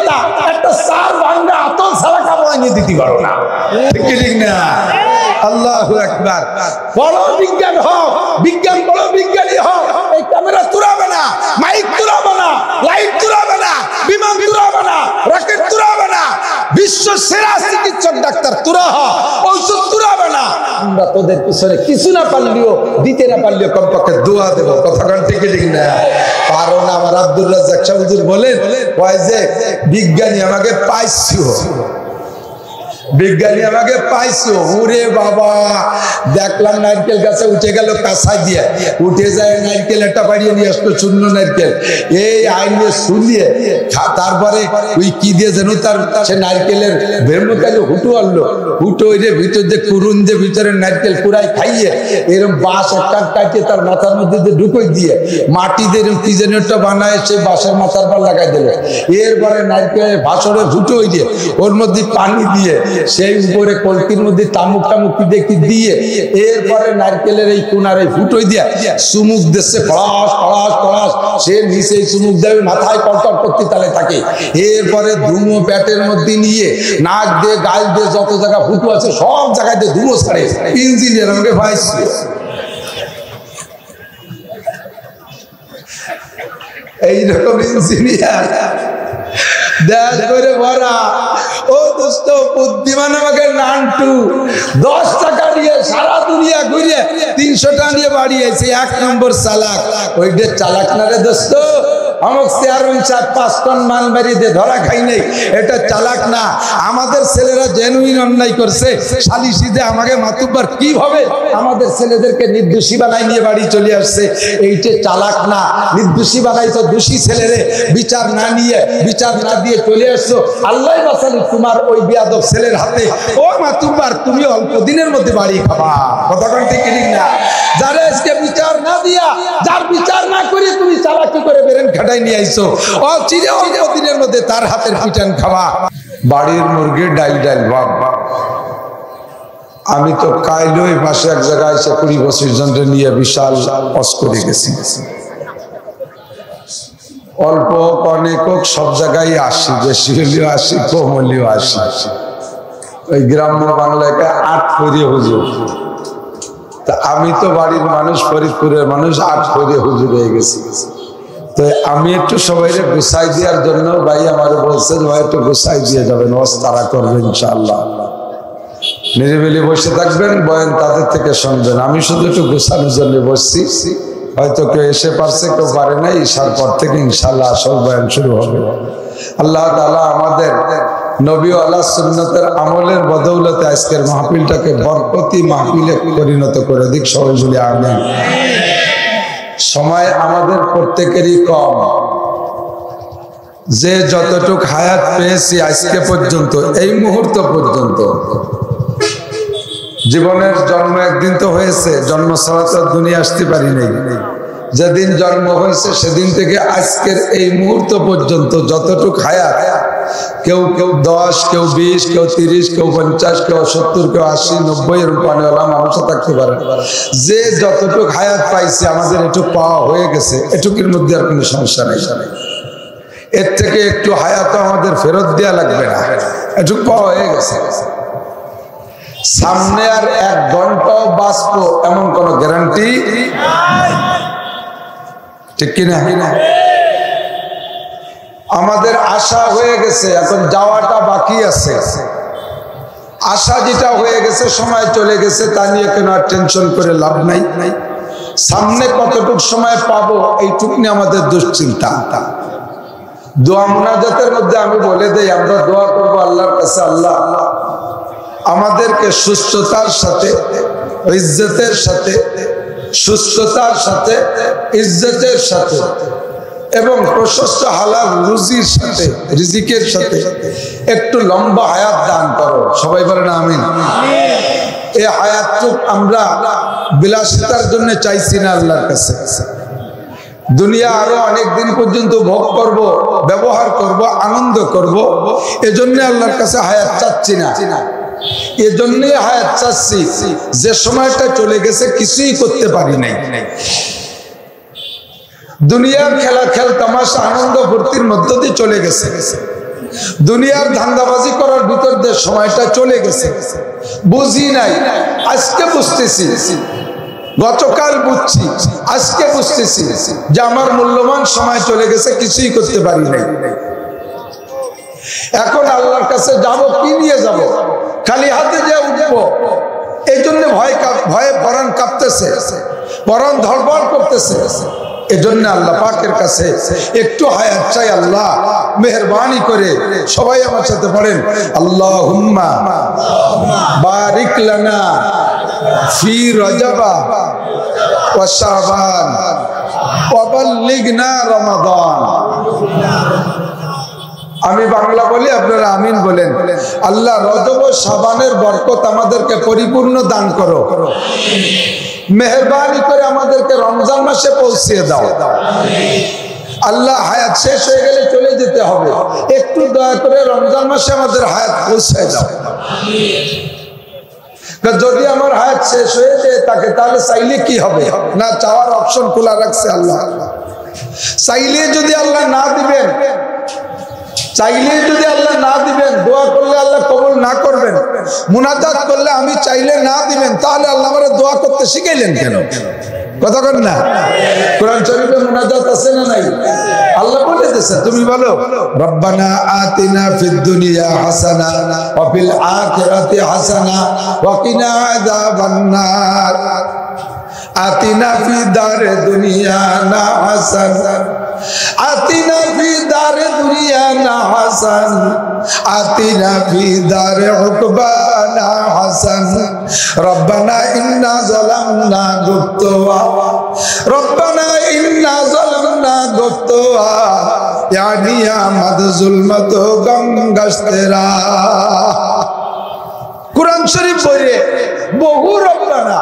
কথা, একটা সার ভাঙ্গা আতল ছাড়া খাবো এনে দিতে পারো না, ঠিক না? আল্লাহু আকবার। বড় বিজ্ঞান হোক, বিজ্ঞান বড় বিজ্ঞানী হোক, এই ক্যামেরা তুরাবে না, মাইক তুরাবে না, লাইট তুরাবে না, বিমান তুরাবে না, রকেট তুরাবে না, বিশ্ব সেরা চিকিৎসক ডাক্তার তুরা হ, ঔষধ তুরাবে না। আমরা তোদের পিছনে কিছু না পারলেও, দিতে না পারলেও কমপক্ষে দোয়া দেবো। কথা কান ঠিক না? পারো না? আমার আব্দুর রাজ্জাক শাহ হুজুর বলেন, কয় যে বিজ্ঞানী আমাকে পাইছো, বিজ্ঞানী আমাকে পাইছো। ওরে বাবা, দেখলাম নারকেল গাছে উঠে গেল কাঁসাই দিয়ে, উঠে যায় নারকেল একটা বাড়িয়ে নিয়ে আসলো, শূন্য নারকেল, এই আইনে শুনিয়ে তারপরে ওই কি দিয়ে যেন তার সে নারকেলের ভেমকালে হুটু আনলো, হুটো ওই ভিতর যে কুরুন যে ভিতরে নারকেল কুড়াই খাইয়ে এরকম বাঁশ একটা কাটিয়ে তার মাথার মধ্যে ঢুকোই দিয়ে মাটি দিয়ে এরকম কি যেন একটা বানায় সেই বাঁশের মাথার পর লাগাই দিল। এরপরে নারকেলের ভাসরে হুটো হয়ে দিয়ে ওর মধ্যে পানি দিয়ে সেই উপরে কলকির মধ্যে তামুক টামুক দেখি দিয়ে এরপরে নারকেলের এই কোনার এই ফুটোই দিয়া চুমুক দিচ্ছে, খড়াস খড়াস খড়াস, সে নিচে চুমুক দেবে, মাথায় কটকট করতে তালে থাকে। এরপরে ধুমো প্যাটের মধ্যে নিয়ে নাক দিয়ে গাল দিয়ে যত জায়গা ফুটো আছে সব জায়গায় দিয়ে ধুমো ছাড়ে। ইঞ্জিনিয়ার আমাকে ভাইছি, এইরকম ইঞ্জিনিয়ার দেশ করে ভরা। ও দোস্ত, বুদ্ধিমান আমাকে নান্টু 10 টাকা নিয়ে সারা দুনিয়া ঘুরিয়ে 300 টাকা নিয়ে বাড়িয়েছে। 1 নম্বর চালাক। ওইটা চালাক না রে দোস্ত, আমাকে চেয়ারম্যান সাহেব 5 টন মাল মারিয়ে দিয়ে ধরা খাই নাই, এটা চালাক না। আমাদের ছেলেরা জেনুইন অন্যায় করছে, সালিশিতে আমাকে মাতুব্বার কিভাবে আমাদের ছেলেদেরকে নির্দোষী বানাই নিয়ে বাড়ি চলে আসছে, এইটা চালাক না। নির্দোষী বানাই তো দোষী ছেলেরে বিচার না নিয়ে, বিচার না দিয়ে চলে আসছো। আল্লাহ বাঁচালি তোমার ওই বেয়াদব ছেলের হাতে। ও মাতুব্বার, তুমি অল্প দিনের মধ্যে বাড়ি খাবা। কথাটা ঠিক না? যারা আজকে বিচার না দিয়া, যার বিচার না করে তুমি চালাকি করে বেরেন খাটাই নিয়ে আইছো, ও চিরে অল্প দিনের মধ্যে তার হাতের পিটান খাওয়া। বাড়ির মুরগির ডাইল ডাইল ভাব। আমি তো কাইলই পাশে এক জায়গায় এসে 20-25 জনকে নিয়ে বিশাল অস করে গেছি। অল্প অনেক সব জায়গায় আসি, বেশি হলেও আসি, কম হলেও আসি। ওই গ্রাম্য বাংলায় 8 ফরিয়ে হুজুর। তা আমি তো বাড়ির মানুষ, ফরিদপুরের মানুষ, 8 ফরিয়ে হুজুর হয়ে গেছি। তো আমি একটু সবাইকে গুছাই দেওয়ার জন্য ভাই আমার বলছে যে ভাই একটু গুছাই দিয়ে যাবেন, তারা করবেন ইনশাআল্লাহ। নিরিবিলি বসে থাকবেন, বয়ান তাদের থেকে শুনবেন। আমি শুধু একটু গুছানোর জন্য বসছি। হয়তো কেউ এসে পারছে, কেউ পারে নাই। ঈশার পর থেকে ইনশাআল্লাহ আসল বয়ান শুরু হবে। আল্লাহ তাআলা আমাদের নবী আল্লাহ সুন্নতের আমলের বদৌলতে আজকের মাহফিলটাকে বরকতি মাহফিলে পরিণত করে দিক। সবাই বলি আমিন। সময় আমাদের প্রত্যেকেরই কম। যে যতটুক হায়াত পেয়েছি আজকে পর্যন্ত, এই মুহূর্ত পর্যন্ত, জীবনের জন্ম একদিন তো হয়েছে, জন্ম ছাড়া তো দুনিয়া আসতে পারি নাই। যেদিন জন্ম হয়েছে সেদিন থেকে আজকের এই মুহূর্ত পর্যন্ত যতটুক হায়াত, কেউ 10, কেউ 20, কেউ 30, কেউ 50, কেউ 70, কেউ 80, 90 এরকম পানিওয়ালা মানুষও থাকতে পারে। যে যতটুক হায়াত পাইছে আমাদের এটুক পাওয়া হয়ে গেছে, এটুকের মধ্যে আর কোনো সমস্যা নেই। এর থেকে একটু হায়াত আমাদের ফেরত দেওয়া লাগবে না, এটুক পাওয়া হয়ে গেছে। সামনে আর 1 ঘন্টাও বাঁচবো এমন কোন গ্যারান্টি ঠিক কিনা? আমাদের আশা হয়ে গেছে, এখন যাওয়াটা বাকি আছে। আশা যেটা হয়ে গেছে, সময় চলে গেছে, তা নিয়ে কোনো টেনশন করে লাভ নাই। সামনে কতটুকু সময় পাবো এইটুক নিয়ে আমাদের দুশ্চিন্তা। দোয়া মুনাজাতের মধ্যে আমি বলে দেই, আমরা দোয়া করবো আল্লাহর কাছে, আল্লাহ আমাদেরকে সুস্থতার সাথে, ইজ্জতের সাথে, সুস্থতার সাথে, ইজ্জতের সাথে এবং প্রশস্ত হালাল রুজির সাথে, রিজিকের সাথে একটু লম্বা হায়াত দান করো। সবাই বলেন আমিন। এই হায়াতটুক আমরা বিলাসিতার জন্য চাইছি না আল্লাহর কাছে। দুনিয়া আরো অনেক দিন পর্যন্ত ভোগ করব, ব্যবহার করব, আনন্দ করব, এজন্য আল্লাহর কাছে হায়াত চাচ্ছি না। এজন্যই হায়াত চাচ্ছি যে সময়টা চলে গেছে কিছুই করতে পারি নাই। দুনিয়ার খেলা, খেল তামাশা, আনন্দ ফুর্তির মধ্য দিয়ে চলে গেছে। দুনিয়ার ধান্দাবাজি করার ভিতর দিয়ে সময়টা চলে গেছে, বুঝি নাই, আজকে বুঝতেছি, গতকাল বুঝছি, আজকে বুঝতেছি যে আমার মূল্যবান সময় চলে গেছে, কিছুই করতে পারি নাই। এখন আল্লাহর কাছে যাব, কি নিয়ে যাব? খালি হাতে যে উঠবো, এই জন্য ভয়ে পরাণ কাঁপতেছে, পরাণ ধড়ফড় করতেছে। এজন্য আল্লাহ পাকের কাছে একটু হায়াত চাই। আল্লাহ মেহেরবানি করে সবাই আমার সাথে পড়েন, আল্লাহুম্মা বারিক লানা ফি রজবা ওয়া শাবান ওয়া বাল্লিগনা রমাদান। আমি বাংলা বলি, আপনারা আমিন বলেন। আল্লাহ রজব ও শাবানের বরকত আমাদেরকে পরিপূর্ণ দান করো, মেহেরবানি করে আমাদেরকে রমজান মাসে পৌঁছিয়ে দাও। আল্লাহ হায়াত শেষ হয়ে গেলে চলে যেতে হবে, একটু দয়া করে রমজান মাসে আমাদের হায়াত পৌঁছায় দাও। যদি আমার হায়াত শেষ হয়ে যায় তাকে, তাহলে চাইলে কি হবে? না, চাওয়ার অপশন খোলা রাখছে আল্লাহ। চাইলে যদি আল্লাহ না দিবেন, চাইলে যদি আল্লাহ না দিবেন, দোয়া করলে আল্লাহ কবুল না করবেন, মুনাজাত করলে আমি চাইলে না দিবেন, তাহলে আল্লাহ আমারে দোয়া করতে শিখাইলেন কেন? কথা বলেন না? কোরআন শরীফে মুনাজাত আছে না নাই? আল্লাহ বলে দিয়েছে, তুমি বলো রব্বানা আতিনা ফিদ দুনিয়া হাসানা ওয়া ফিল আখিরাতি হাসানা ওয়া কিনা আযাবান নার। আতিনা ফি দারে দুনিয়া না হাসান, আতিনা ফি দারে দুনিয়া না হাসান, আতিনা ফি দারে উকবানা হাসান। রব্বানা ইন্না যালামনা গুফতুয়া, রব্বানা ইন্না যালামনা গুফতুয়া ইয়া নিয়ামাত যুলমাতু গঙ্গাস্তেরা। কুরআন শরীফ পড়ে বহু রব্বানা,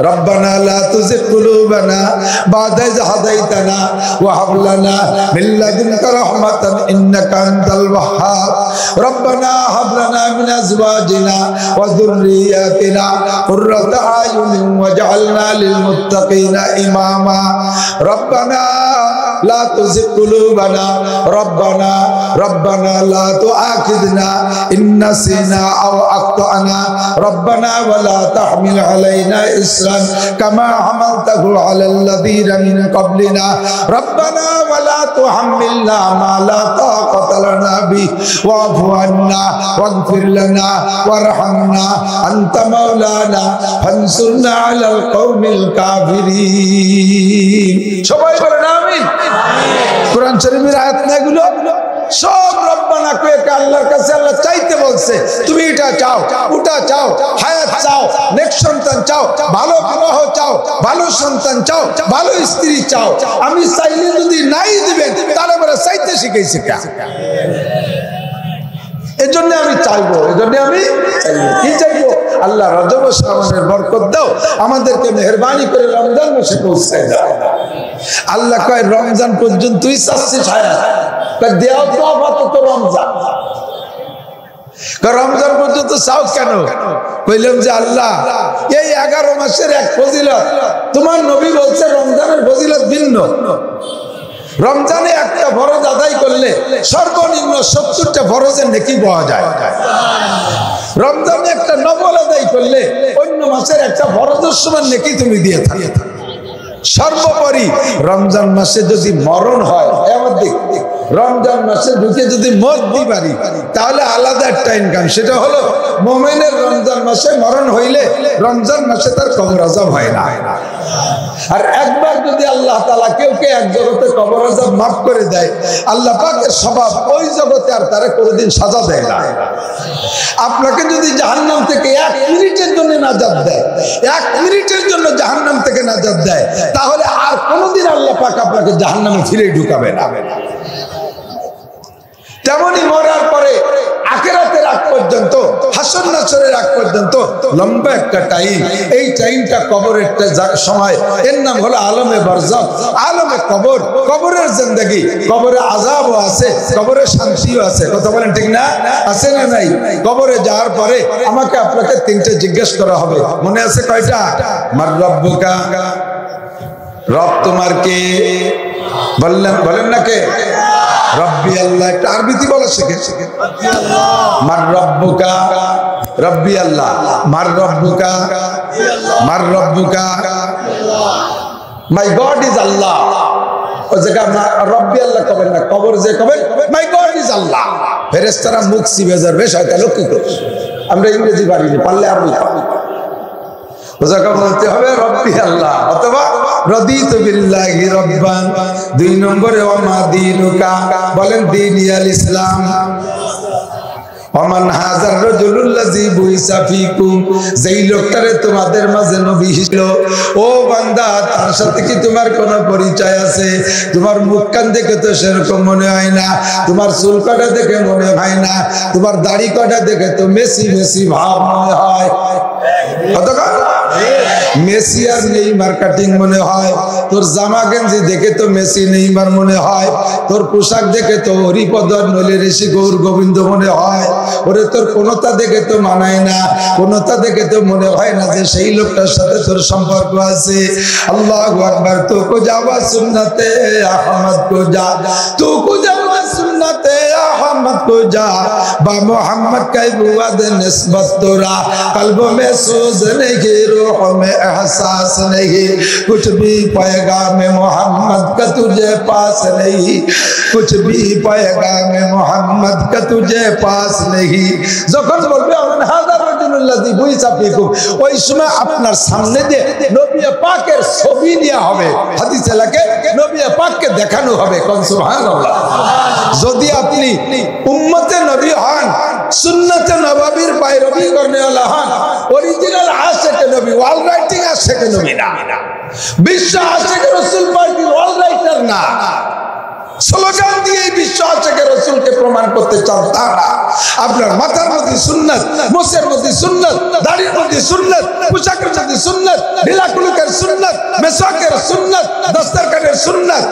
রব্বানা লা তুযিগ কুলুবানা বা'দা ইয হাদাইতানা ওয়া হাব লানা মিন লাদুনকা রাহমাতান ইন্নাকা আনতাল ওয়াহ্হাব। রব্বানা হাব লানা মিন আজওয়াজিনা ওয়া যুররিয়াতিনা কুররাতা আয়ুনিন ওয়াজআলনা লিল মুত্তাকিনা ইমামা। রব্বানা লা তুযিগ কুলুবানা, রব্বানা রব্বানা লা তুআখিযনা ইন নাসিনা আও আখতানা, রব্বানা ওয়া লা তাহমিল আলাইনা ইসরান কামা হামালতাহু আলাল লাযিনা মিন ক্বাবলিনা, রব্বানা ওয়া লা তুহাম্মিলনা মা লা তাকাতা লানা বিহি ওয়া'ফু আন্না ওয়াগফির লানা ওয়ারহামনা আনতা মাওলানা ফানসুরনা আলাল কওমিল কাফিরিন। সবাই বলেন আমিন। কোরআন শরীফের আয়াত না এগুলো? সব রব্বানা কয়ে আল্লাহর কাছে আল্লাহ চাইতে বলছে, তুমি এটা চাও, ওটা চাও, হায়াত চাও, নেক্সট সন্তান চাও, ভালো বিবাহ চাও, ভালো সন্তান চাও, ভালো স্ত্রী চাও। আমি চাইলে যদি নাই দিবেন, তাহলে আমরা চাইতে শিখেছি কে? এজন্য আমি চাইবো, এজন্য আমি চাইবো। কি চাইবো? আল্লাহ রজব ও শাবানের বরকত দাও, আমাদেরকে মেহেরবানি করে রমজান মাসে পৌঁছায় দাও। আল্লাহ কয় রমজান পর্যন্তই চাচ্ছিস হায়াত, দেও তো আপাতত রমজান। রমজান পর্যন্ত চাও কেন? কইলাম যে আল্লাহ এই 11 মাসের এক ফজিলত, তোমার নবী বলছে রমজানের ফজিলত ভিন্ন। রমজানে একটা ফরজ আদায় করলে সর্বনিম্ন 70টা ফরজের নেকি পাওয়া যায়। রমজানে একটা নফল আদায় করলে অন্য মাসের একটা ফরজের সমান নেকি তুমি দিয়ে থাকো। সর্বোপরি রমজান মাসে যদি মরণ হয়, রমজান মাসে ঢুকে যদি মত দিই পারি, তাহলে আলাদা একটা ইনকাম। সেটা হলো মুমিনের রমজান মাসে মরণ হইলে রমজান মাসে তার কবর আযাব হয় না। আর একবার যদি আল্লাহ তাআলা কেউকে এক জগতে কবর আযাব মাফ করে দেয়, আল্লাহ পাকের স্বভাব ওই জগতে আর তারা কোনোদিন সাজা দেয় না। আপনাকে যদি জাহান্নাম থেকে 1 মিনিটের জন্য নাজাত দেয়, 1 মিনিটের জন্য জাহান্নাম থেকে নাজাত দেয়, তাহলে আর কোনোদিন আল্লাহ পাক আপনাকে জাহান্নামে ফিরে ঢুকাবে না। তেমনি মরার পরে আখিরাতের আগ পর্যন্ত, হাসর নাসরের আগ পর্যন্ত লম্বা একটা টাইম। এই টাইমটা কবরের সময়, এর নাম হলো আলমে বারজাখ, আলমে কবর, কবরের জিন্দেগি। কবরে আযাবও আছে, কবরে শান্তিও আছে। কথা বলেন ঠিক না? আছে না নাই? কবরে যাওয়ার পরে আমাকে আপনাকে 3টে জিজ্ঞেস করা হবে। মনে আছে কয়টা? মার রব্বুকা, রব তোমার কে? বলেন না কে? রব্বি আল্লাহ। একটা আরবিতে বলা শিখে মার রব্বুকা, রব্বি আল্লাহ। মার রব্বুকা, মার রব্বুকা, মাই গড ইজ আল্লাহ। ও জায়গা রব্বি আল্লাহ কবেন না, কবর যে কবেন মাই গড ইজ আল্লাহ। ফেরেশতারা মুখ চিবে যাবে, শয়তান লক্ষ্য করে। আমরা ইংরেজি পারিনি, পারলে আরবি বলতে হবে রব্বি আল্লাহ অথবা রাদিতু বিল্লাহি রাব্বান। 2 নম্বরে ওমা দীনুকা, বলেন দীনিয়াল ইসলাম। ওমান হাযার রাজুলুল্লাযী বুইসা ফীকুম, যেই লোকটারে তোমাদের মাঝে নবী ছিল। ও বান্দা, তার সাথে কি তোমার কোনো পরিচয় আছে? তোমার মুখ কান দেখে তো সেরকম মনে হয় না, তোমার চুল কাটা দেখে মনে হয় না, তোমার দাড়ি কাটা দেখে তো মেসি মেসি ভাব মনে হয়। মেসি আর নেইমার কাটিং মনে হয়। তোর জামা গেঞ্জি দেখে তো মেসি নেইমার মনে হয়। তোর পোশাক দেখে তো হরিপদ নলে ঋষি গৌর গোবিন্দ মনে হয়। ওরে তোর কোনটা দেখে তো মানায় না, কোনটা দেখে তো মনে হয় না যে সেই লোকটার সাথে তোর সম্পর্ক আছে। আল্লাহু আকবার। তো কো যাওয়া সুন্নতে আহমদ কো যা, তো কো যাওয়া সুন্নতে আহমদ को जा, बा मोहम्मद का बुआद निस्बत तोरा, कल्बों में सोज नहीं, रूह में एहसास नहीं, कुछ भी पैगाम मोहम्मद का तुझे पास नहीं, कुछ भी पैगाम मोहम्मद का तुझे पास नहीं। যখন বলবে হাজার রাজুলুল্লাযী বুইসা ফীকুম, ওই সময় আপনার সামনে যে নবী পাকের ছবি দেয়া হবে, হাদিসে লাগে নবী পাককে দেখানো হবে। কোন সুবহানাল্লাহ। যদি আপনি উম্মতে নবী হন, সুন্নতে নববীর पैरवी करने वाला हन, ओरिजिनल आशिक नबी, ऑल राइटिंग आशिक नबी ना, বিশ্ব आशिक रसूल पार्टी ऑल राइटर ना, স্লোগান দিয়ে বিশ্ব আশিক রাসূলকে প্রমাণ করতে চান তারা। আপনার মাথার মধ্যে সুন্নাত, মোছের মধ্যে সুন্নাত, দাড়ির মধ্যে সুন্নাত, পোশাকের মধ্যে সুন্নাত, ঢিলাকুলুকের সুন্নাত, মেসাকের সুন্নাত, দস্তরখানের সুন্নাত,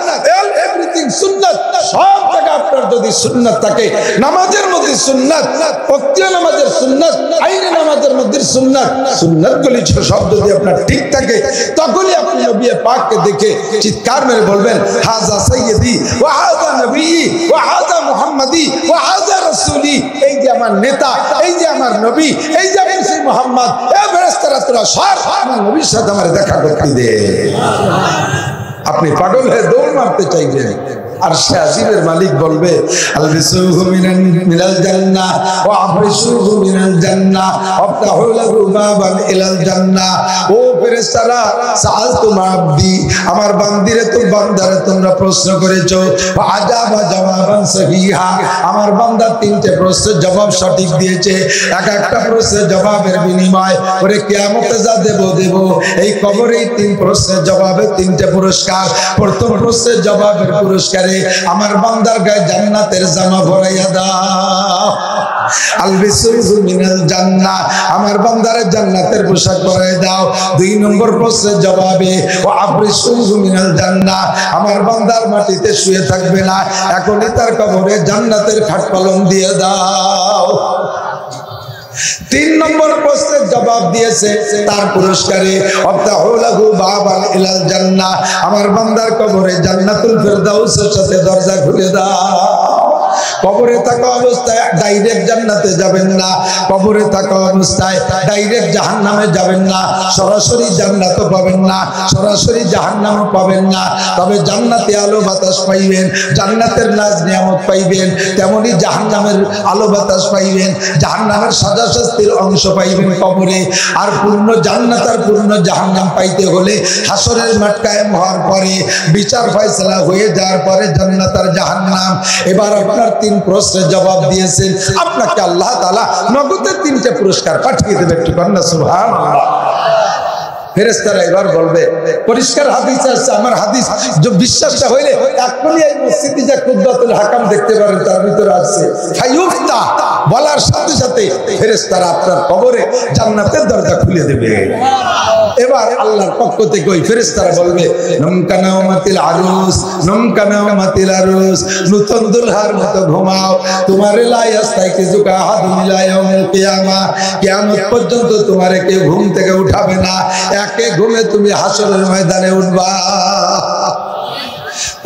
এভরিথিং সুন্নাত। সব জায়গা আপনার যদি সুন্নাত থাকে, নামাজের মধ্যে সুন্নাত, ওয়াক্তিয়া নামাজের সুন্নাত, আইনি নামাজের মধ্যে সুন্নাত, সুন্নাতগুলি সব যদি আপনার ঠিক থাকে, তখনই আপনি নবী পাককে দেখে চিৎকার মেরে বলবেন হাযা সাইয়্যিদি ওয়া হাযা নবী ওয়া হাযা মুহাম্মাদি ওয়া হাযা রাসূলি। এই যে আমার নেতা, এই যে আমার নবী, এই যে আমি সেই মুহাম্মদ, এই ফেরেশতারা তোরা সব আমার নবীর সাথে আমার দেখা করতে দে। আপনি পাগল হয়ে দৌড় মারতে চাইবেন, আর সে আজিমের মালিক বলবে আলবিসুহু মিনাল জান্নাহ ওয়া আফরিসুহু মিনাল জান্নাহ ওয়াফতাহু লাহু বাবান ইলাল জান্নাহ। ও ফেরেশতারা, সাআলতু আবদি, আমার বান্দিরে তো বান্দারে তোমরা প্রশ্ন করেছো, আজাবা জবাবান সহিহা, আমার বান্দা 3টে প্রশ্নের জবাব সঠিক দিয়েছে। এক একটা প্রশ্নের জবাবের বিনিময় ওরে কিয়ামতে যা দেব এই কবরেই 3 প্রশ্নের জবাবে 3টে পুরস্কার। প্রথম প্রশ্নের জবাবের পুরস্কার আমার বান্দার গায়ে জান্নাতের জামা পরাইয়া দাও। আলবিসুহু মিনাল জান্নাহ, আমার বান্দারে জান্নাতের পোশাক পরাইয়া দাও। 2 নম্বর প্রশ্নের জবাবে ওয়া আফরিসুহু মিনাল জান্নাহ, আমার বান্দার মাটিতে শুয়ে থাকবে না, এখনই তার কবরে জান্নাতের খাট পালং দিয়ে দাও। 3 নম্বর প্রশ্নের জবাব দিয়েছে, তার পুরস্কারে ওয়াফতাহু লাহু বাবান ইলাল জান্নাহ, আমার বান্দার কবরে জান্নাতুল ফেরদাউসের সাথে দরজা খুলে দাও। কবরে থাকা অবস্থায় ডাইরেক্ট জান্নাতে যাবেন না, কবরে থাকা অবস্থায় ডাইরেক্ট জাহান্নামে যাবেন না, সরাসরি জান্নাতও পাবেন না, সরাসরি জাহান্নামও পাবেন না। তবে জান্নাতে আলো বাতাস পাইবেন, জান্নাতের নাজ নিয়ামত পাইবেন, তেমনি জাহান্নামের আলো বাতাস পাইবেন, জাহান্নামের সাজা শাস্তির অংশ পাইবেন কবরে। আর পূর্ণ জান্নাত আর পূর্ণ জাহান্নাম পাইতে হলে হাসরের মাঠ কায়েম হওয়ার পরে, বিচার ফয়সালা হয়ে যাওয়ার পরে জান্নাত আর জাহান্নাম। এবার আপনার 3 প্রশ্নের জবাব দিয়েছেন, আপনাকে আল্লাহ তাআলা নগদে 3টে পুরস্কার পাঠিয়ে দেবে। একটু কন্যা সুবহানাল্লাহ। ফেরেশতারা এবার বলবে, পরিষ্কার হাদিস আছে, আমার হাদিস যে বিশ্বাসটা হইলে এখনই এই মসজিদে যে কুদবাতুল হাকাম দেখতে পারেন, তার ভিতরে আছে ফায়ুফতা, বলার সাথে সাথে ফেরেশতারা আপনার কবরে জান্নাতের দরজা খুলে দেবে। এবার আল্লাহর পক্ষ থেকে ওই ফেরেশতারা বলবে নমকানামাতিল আরুস, নমকানামাতিল আরুস, নতুন দুলহার মতো ঘুমাও, তোমার লা ইয়াস্তাইকিজুকা আহাদুন ইলা ইয়াউমিল কিয়ামা, কিয়ামত পর্যন্ত তোমারে কেউ ঘুম থেকে উঠাবে না, একে ঘুমে তুমি হাসরের ময়দানে উঠবা।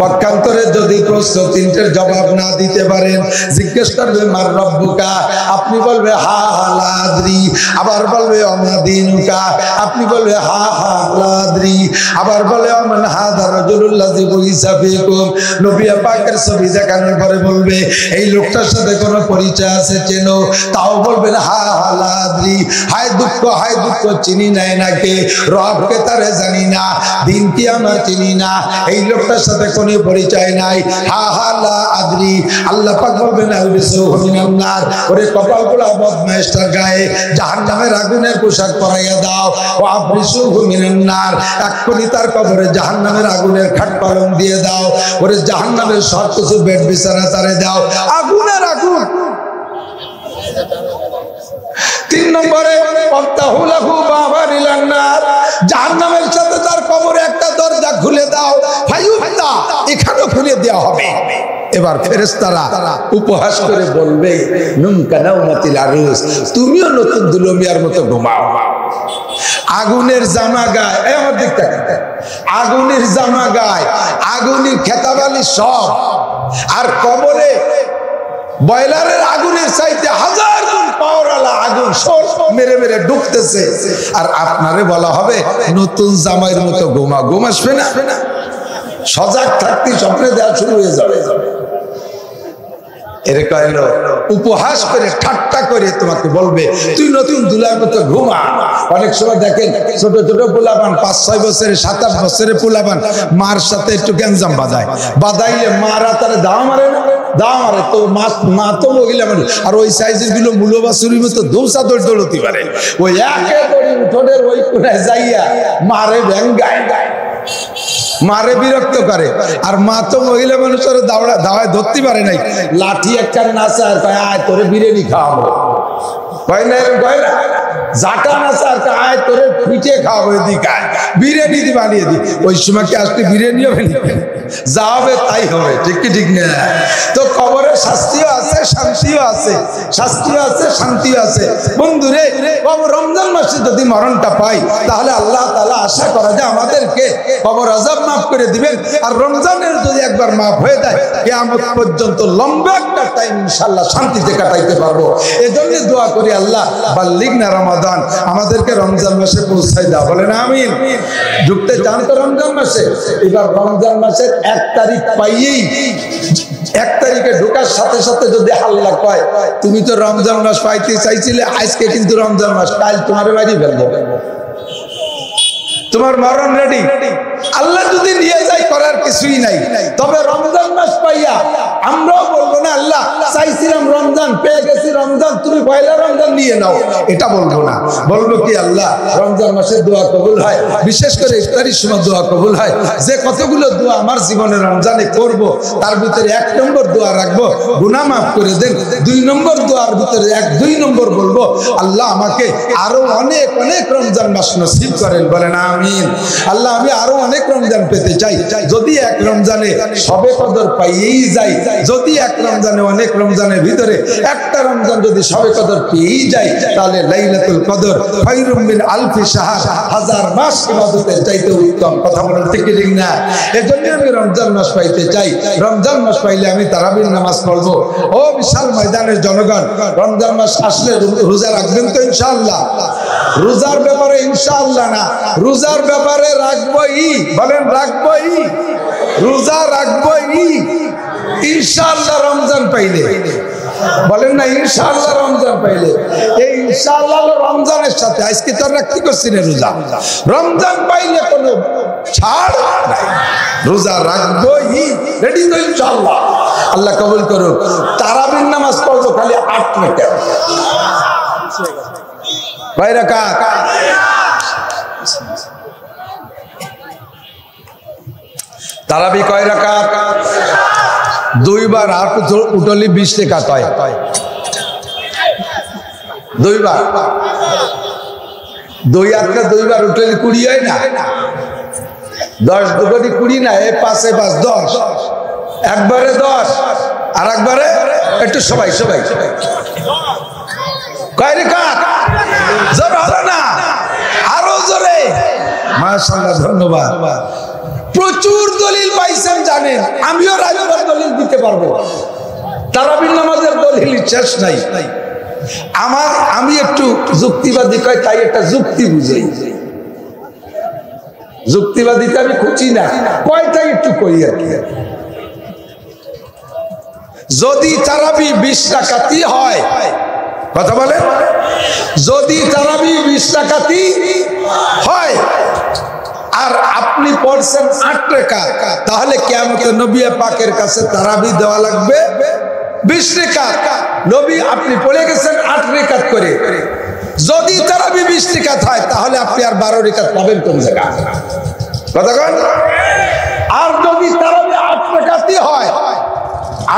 পক্ষান্তরে যদি প্রশ্ন তিনটের জবাব না দিতে পারেন, জিজ্ঞেস করবে মার রব্বুকা, আপনি বলবে হা হা লা আদরি, আবার বলবে ওমা দীনুকা, আপনি বলবে হা হা লা আদরি, আবার বলে ওমান হাযা রাজুলুল্লাযী বুইসা ফীকুম, নবী পাকের ছবি দেখানোর পরে বলবে এই লোকটার সাথে কোনো পরিচয় আছে চেনো, তাও বলবেন হা হা লা আদরি, হায় দুঃখ চিনি নাই নাকি, রবকে তারে জানি না, দিন কিয়ামত চিনি না, এই লোকটার সাথে কোনো পরিচয় নাই, হা হা লা আদরি। আল্লাহ পাক বলবেন আলবিসুহু মিনান নার, ওরে কপাল পোড়া বদমাইশটার গায়ে জাহান্নামের আগুনের পোশাক পরাইয়া দাও, ওয়া আফরিসুহু মিনান নার, এক্ষুনি তার কবরে জাহান্নামের আগুনের খাট পালং দিয়ে দাও, ওরে জাহান্নামের সব কিছু বেড বিছানা তারে দাও, আগুনের আগুন। 3 নম্বরে ফাতাহুলাহু বাবান ইলান নার, জাহান্নামের সাথে তার কবরে একটা দরজা খুলে দাও, ফায়ুফতা, এখানেও খুলে দেওয়া হবে। এবার ফেরেশতারা উপহাস করে বলবে নুমকা নাউমাতিল আরুস, তুমিও নতুন দুলমিয়ার মতো ঘুমাও। আগুনের জামা গায়, এই আমার দিক থেকে, আগুনের জামা গায়, আগুনের খেতাবালি সব, আর কবরে বয়লারের আগুনের চাইতে 1000 গুণ পাওয়ারওয়ালা আগুন সব মেরে মেরে ঢুকতেছে, আর আপনারে বলা হবে নতুন জামাইয়ের মতো ঘুমা। ঘুম আসবে না? সজাগ থাকতে স্বপ্নে দেওয়া শুরু হয়ে যাবে। এরে কইল উপহাস করে ঠাট্টা করে তোমাকে বলবে তুই নতুন দুলার মতো ঘুমা। অনেক সময় দেখেন ছোট ছোট পোলাপান 5-6 বছরের 7-8 বছরের পোলাপান মার সাথে একটু গ্যাঞ্জাম বাদাইলে মারা তারে দাও মারে না, দাও মারে তো মা তো মহিলা মানুষ, আর ওই সাইজের গুলো মূল বাছুরির মতো দৌসা দৌড়তে পারে, ওই একেবারে উঠোনের ওই কোনায় যাইয়া মারে ভেঙ্গায়, মারে বিরক্ত করে। আর মা তো মহিলা মানুষের দাওয়ায় ধরতে পারে নাই, লাঠি একটা নাচা আর কয় আয় তোরে বিরিয়ানি খাওয়াবো, কয় না এরকম কয় না, জাটা নাচা আর কয় আয় তোরে পিঠে খাওয়াবো, এদিকে বিরিয়ানি দি বানিয়ে দি। ওই সময় কি আসলে বিরিয়ানি হবে না, যা হবে তাই হবে, ঠিক কি ঠিক না? তো কবরে শাস্তিও আছে, শান্তিও আছে, শাস্তিও আছে, শান্তিও আছে। বন্ধুরে, রমজান মাসে যদি মরণটা পাই তাহলে আল্লাহ তাআলা আশা করা যায় আমাদেরকে কবর আযাব মাফ করে দিবেন। আর রমজানের যদি একবার মাফ হয়ে যায় কিয়ামত পর্যন্ত লম্বা একটা টাইম ইনশাআল্লাহ শান্তিতে কাটাইতে পারবো। এজন্য দোয়া করি আল্লাহ বাল্লিগনা রমাদান, আমাদেরকে রমজান মাসে পৌঁছাই দাও, বলেন আমিন। ঢুকতে চান তো রমজান মাসে? এবার রমজান মাসের 1 তারিখ পাইয়েই 1 তারিখে ঢোকার সাথে সাথে যদি আল্লাহ কয় তুমি তো রমজান মাস পাইতে চাইছিলে, আজকে কিন্তু রমজান মাস, কাল তোমার বাড়ি ফেলবো, তোমার মরণ রেডি। আল্লাহ যদি নিয়ে যায় করার কিছুই নাই। তবে রমজান মাস পাইয়া আমরাও বলবো না আল্লাহ চাইছিলাম রমজান, পেয়ে গেছি রমজান, তুমি পয়লা রমজান নিয়ে নাও, এটা বলবো না। বলবো কি আল্লাহ রমজান মাসে দোয়া কবুল হয়, বিশেষ করে ইফতারির সময় দোয়া কবুল হয়। যে কতগুলো দোয়া আমার জীবনে রমজানে করব, তার ভিতরে 1 নম্বর দোয়া রাখবো গুনাহ মাফ করে দেন। 2 নম্বর দোয়ার ভিতরে 1-2 নম্বর বলবো আল্লাহ আমাকে আরো অনেক অনেক রমজান মাস নসিব করেন, বলেন আমিন। আল্লাহ আমি আরো অনেক রমজান পেতে চাই। যদি 1 রমজানে সবে কদর পাইয়েই যাই, যদি 1 রমজানে অনেক রমজানের ভিতরে একটা রমজান যদি সবে কদর পেয়েই যাই, তাহলে লাইলাতুল কদর খায়রুম মিন আলফি শাহর, 1000 মাস ইবাদতের চাইতে উত্তম। কথা বলেন ঠিক কি ঠিক না? এজন্য আমি রমজান মাস পাইতে চাই। রমজান মাস পাইলে আমি তারাবির নামাজ পড়বো। ও বিশাল ময়দানের জনগণ, রমজান মাস আসলে রোজা রাখবেন তো ইনশাআল্লাহ? রোজার ব্যাপারে ইনশাআল্লাহ না, রোজার ব্যাপারে রাখবই, বলেন রাখবই, রোজা রাখবই ইনশাআল্লাহ রমজান পাইলে, বলেন না ইনশাআল্লাহ রমজান পাইলে। এই ইনশাআল্লাহ রমজানের সাথে আজকে তো আমরা কি করছি না, রোজা রমজান পাইলে কোনো ছাড় নাই, রোজা রাখবই, রেডি তো ইনশাআল্লাহ। আল্লাহ কবুল করুন। তারাবির নামাজ পড়বো খালি 8 মিনিট, কয় রাকাত? তারাবি কয় রাকাত? 2 বার। হাত উঠলি 20 রাকাত হয়, 2 বার। 2 হাতে 2 বার উঠলি 20 হয় না? 10 দুগুণে 20 না, 5 এ 5 10, একবারে 10 আর একবারে একটু সবাই কয় রাকাত? জোরে হবে না, আরো জোরে। মাশাআল্লাহ, ধন্যবাদ। প্রচুর দলিল পাইছেন জানেন আমিও রাজবার দলিল দিতে পারবো, তারাবির নামাজের দলিল শেষ নাই। আমি একটু যুক্তিবাদী কই, তাই একটা যুক্তি বুঝাই। যুক্তিবাদীতে আমি খুঁজি না, কয়টাই একটু কই আর কি। যদি তারাবি 20 রাকাতই হয়, কথা বলে, যদি তারাবি 20 রাকাতই হয় আর আপনি পড়ছেন 8 রাকাত, তাহলে কিয়ামতে নবী পাকের কাছে তারাবি দেওয়া লাগবে 20 রাকাত। নবী আপনি পড়ে গেছেন 8 রাকাত করে, যদি তারাবি 20 রাকাত হয় তাহলে আপনি আর 12 রাকাত পাবেন কোন জায়গায়, কথা কন। আর যদি তারাবি 8 রাকাতই হয়,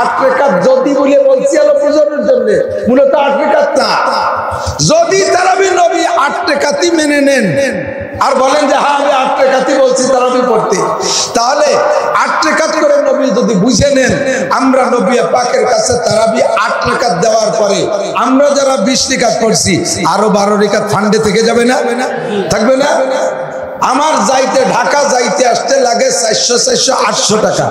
8 রাকাত যদি বলে বলছি আলো বুঝানোর জন্য, মূলত 8 রাকাত না। যদি তারাবি নবী 8 রাকাতই মেনে নেন আর বলেন যে হ্যাঁ আমি 8 রাকাতই বলছি তারাবি পড়তে, তাহলে 8 রাকাত করে নবী যদি বুঝে নেন, আমরা নবী পাকের কাছে তারাবি 8 রাকাত দেওয়ার পরে আমরা যারা 20 রাকাত পড়ছি আরো 12 রাকাত ফান্ডে থেকে যাবে না, থাকবে না? আমার যাইতে ঢাকা যাইতে আসতে লাগে 400-800 টাকা।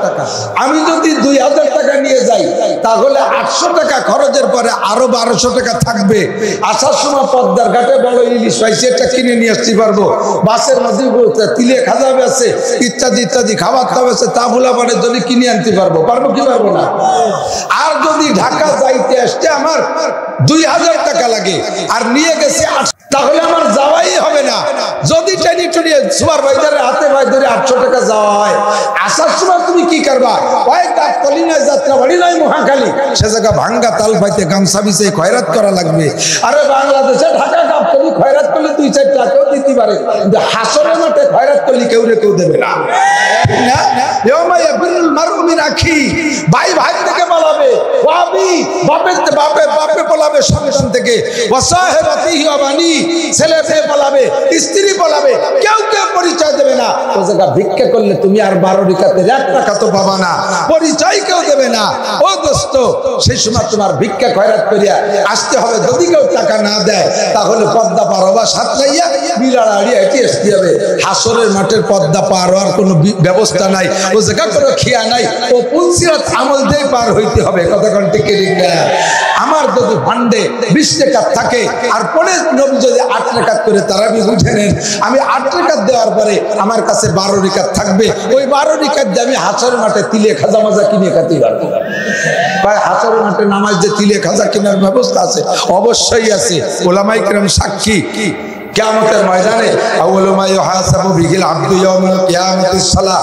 আমি যদি 2000 টাকা নিয়ে যাই তাহলে 800 টাকা খরচের পরে আরো 1200 টাকা থাকবে। আসার সময় পদ্মার ঘাটে বড় ইলিশ পাইছি, এটা কিনে নিয়ে আসতে পারবো। বাসের মধ্যে তিলে খাজা আছে, ইত্যাদি ইত্যাদি খাবার দাবার আছে, তা ভুলাবানের জন্য কিনে আনতে পারবো, পারবো কি পারবো না? আর যদি ঢাকা যাইতে আসতে আমার 2000 টাকা লাগে আর নিয়ে গেছে, তাহলে আমার যাওয়াই হবে না। যদি টেনে টুনিয়ে সুপারভাইজারের হাতে ভাই ধরে 800 টাকা যাওয়া হয়, আসার সময় তুমি কি করবা? ওই গাছতলি নয়, যাত্রা বাড়ি নয়, মহাখালী, সে জায়গা ভাঙ্গা তাল পাইতে গামছা বিছে খয়রাত করা লাগবে। আরে বাংলাদেশে ঢাকা গাছতলি খয়রাত করলে 2-4 টাকাও দিতে পারে, কিন্তু হাসরের মাঠে খয়রাত করলে কেউ দেবে না। ভাই ভাই থেকে পালাবে, বাপে পালাবে সন্তান থেকে, ছেলে মেয়ে পালাবে, স্ত্রী পালাবে, কেউ কেউ পরিচয় দেবে না। ও জায়গা ভিক্ষা করলে তুমি আর 12 রাকাতের 1 টাকা তো পাবা না, পরিচয় কেউ দেবে না। ও দোস্ত, সেই সময় তোমার ভিক্ষা খয়রাত করিয়া আসতে হবে। যদি কেউ টাকা না দেয় তাহলে পদ্মা পার হবা সাতলাইয়া বিলাড়াড়িয়া এটি আসতে হবে। হাসরের মাঠের পদ্মা পার হওয়ার কোনো ব্যবস্থা নাই, ও জায়গা কোনো খেয়া নাই, ও পুলসিরাত আমল দিয়ে পার হইতে হবে। কথা কোন ঠিক না? আমার যদি ভান্ডে 20 রাকাত থাকে আর পরে নবী যদি 8 রাকাত করে তারাবি বুঝে নেন, আমি 8 রাকাত দেওয়ার পরে আমার কাছে 12 রাকাত থাকবে। ওই 12 রাকাত দিয়ে আমি হাসরের মাঠে তিলে খাজা মাজা কিনে খেতে পারবো। ভাই হাসরের মাঠে নামাজ যে তিলে খাজা কেনার ব্যবস্থা আছে, অবশ্যই আছে। ওলামায়ে কেরাম সাক্ষী, কিয়ামতের ময়দানে আউয়ালু মা ইউহাসাবু বিহিল আবদু ইয়াউমাল কিয়ামাতিস সালাহ,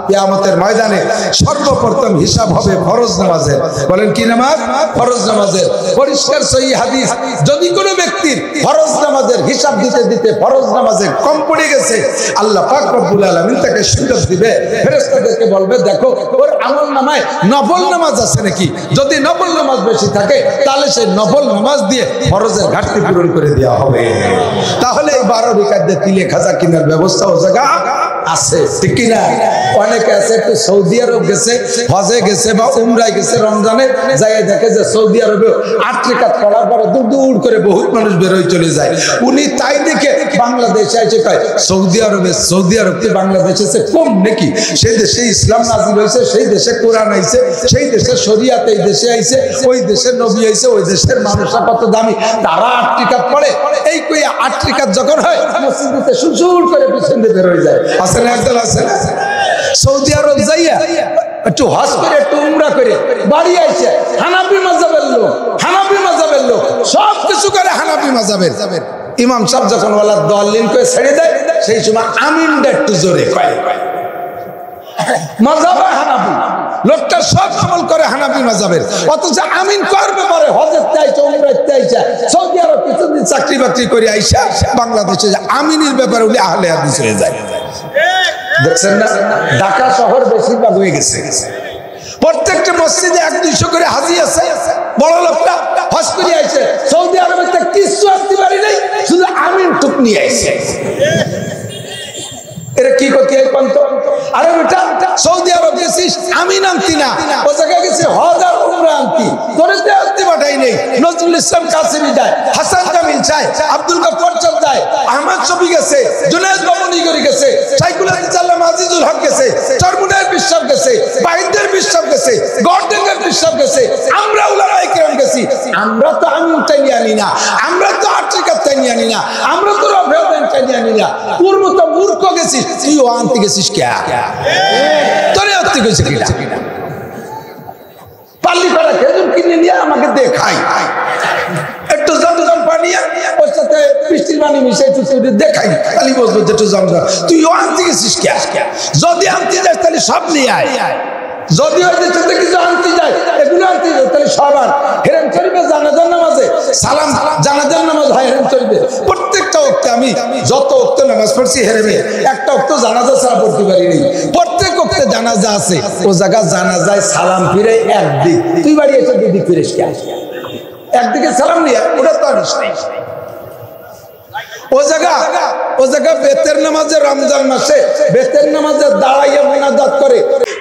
কিয়ামতের ময়দানে সর্বপ্রথম হিসাব হবে ফরজ নামাজের। বলেন কি নামাজ? ফরজ নামাজের। পরিষ্কার সহিহ হাদিস, যদি কোনো ব্যক্তির ফরজ নামাজের হিসাব দিতে দিতে ফরজ নামাজে কম পড়ে গেছে, আল্লাহ পাক রব্বুল আলামিন তাকে সুযোগ দিবে, ফেরেশতাদেরকে বলবে দেখো ওর আমল নামায় নফল নামাজ আছে নাকি, যদি নফল নামাজ বেশি থাকে তাহলে সেই নফল নামাজ দিয়ে ফরজের ঘাটতি পূরণ করে দেওয়া হবে। তাহলে এই 12 রাকাত দিয়ে তিলে খাজা কেনার ব্যবস্থা ও জায়গা আছে, ঠিক কি না? অনেকে আছে একটু সৌদি আরব গেছে, হজে গেছে বা উমরায় গেছে, রমজানে যাই দেখে যে সৌদি আরবে 8 রাকাত পড়ার পরে দূর দূর করে বহুত মানুষ বেরোয় চলে যায়। উনি তাই দেখে বাংলাদেশে এসে কয় সৌদি আরব কি বাংলাদেশে কম নাকি? সেই দেশে ইসলাম নাজিল হয়েছে, সেই দেশে কোরআন আইছে, সেই দেশে শরিয়াত এই দেশে আইছে, ওই দেশের নবী আইছে, ওই দেশের মানুষরা কত দামি, তারা 8 রাকাত পড়ে। এই কই 8 রাকাত যখন হয় মসজিদে সুরসুর করে পিছনে বের হয়ে যায়। আছে না একদল আছে না? সৌদি আরব যাইয়া একটু হজ করে একটু উমরা করে বাড়ি আইছে, হানাফি মাযহাবের লোক সব কিছু করে হানাফি মাযহাবের। ইমাম সাহেব যখন ওয়ালা দলিল করে ছেড়ে দেয়, সেই সময় আমিনটা একটু জোরে কয়, মাযহাব হানাফি, লোকটা সব আমল করে হানাফি মাযহাবের, অথচ আমিন করবে পরে হজের চাইছে, উমরার চাইছে, সৌদি আরব কিছুদিন চাকরি বাকরি করে আইসা বাংলাদেশে আমিনের ব্যাপারে উনি আহলে হাদিস হয়ে যায়। দেখছেন না, ঢাকা শহর বেশিরভাগ হয়ে গেছে, প্রত্যেকটা মসজিদে 100-200 করে হাজি আছে। বড় লোকটা হজ করে আইছে, সৌদি আরবে কিছু আসতে পারি নাই, শুধু আমিন টুক নিয়ে আইছে। এরা কি করতে পন্ত? আরে বেটা সৌদি আরব গেছিস, আমিন আনতি না, ও জায়গায় গেছে হজ আর উমরা আনতি, তোরে আসতে পাঠাই নেই। নজরুল ইসলাম কাসেমি যায়, হাসান জামিল যায়, আব্দুল গফফর চৌধুরী যায়, আহমদ শফি গেছে, জুনায়েদ বামুনি গেছে, সাইকুল হাদিস আল্লামা আজিজুল হক গেছে, চরমুনায়ের বিশ্বাস গেছে, বাইদের বিশ্বাস গেছে, গর্ডেনের বিশ্বাস গেছে, আমরা উলামায়ে কেরাম গেছি। আমরা তো আমিন টাইনি আনি না, আমরা তো আর্টিকাত টাইনি আনি না, আমরা তো রফেদান টাইনি আনি না। তোর মতো মূর্খ গেছিস, তুইও আনতে গেছিস কে? তোরে আনতে গেছে কিনা? পাল্লি করা খেজুর কিনে নিয়ে আমাকে দে খাই, একটু জমজম পানি ওর সাথে বৃষ্টির পানি মিশাই দেখাই, খালি বলবো যে একটু জমজম। তুইও আনতে গেছিস কে? যদি আনতে যাস তাহলে সব নিয়ে আয়, যদি ওই সাথে কিছু আনতে যায় এগুলো আনতে যায় তাহলে সবার হেরেম শরীফে জানাজার নামাজে সালাম, জানাজার নামাজ হয় হেরেম শরীফে প্রত্যেকটা ওক্তে। আমি যত ওক্তে নামাজ পড়ছি হেরেমে একটা ওক্ত জানাজা ছাড়া পড়তে পারিনি। প্রত্যেক ওক্তে জানাজা আছে, ও জায়গা জানাজায় সালাম ফিরে একদিক, তুই বাড়ি এসে দুদিক ফিরিস কে? একদিকে সালাম নিয়ে ওটা তো আনিস নাই। ও জায়গা বেতের নামাজে রমজান মাসে বেতের নামাজে দাঁড়াইয়া মোনাজাত করে,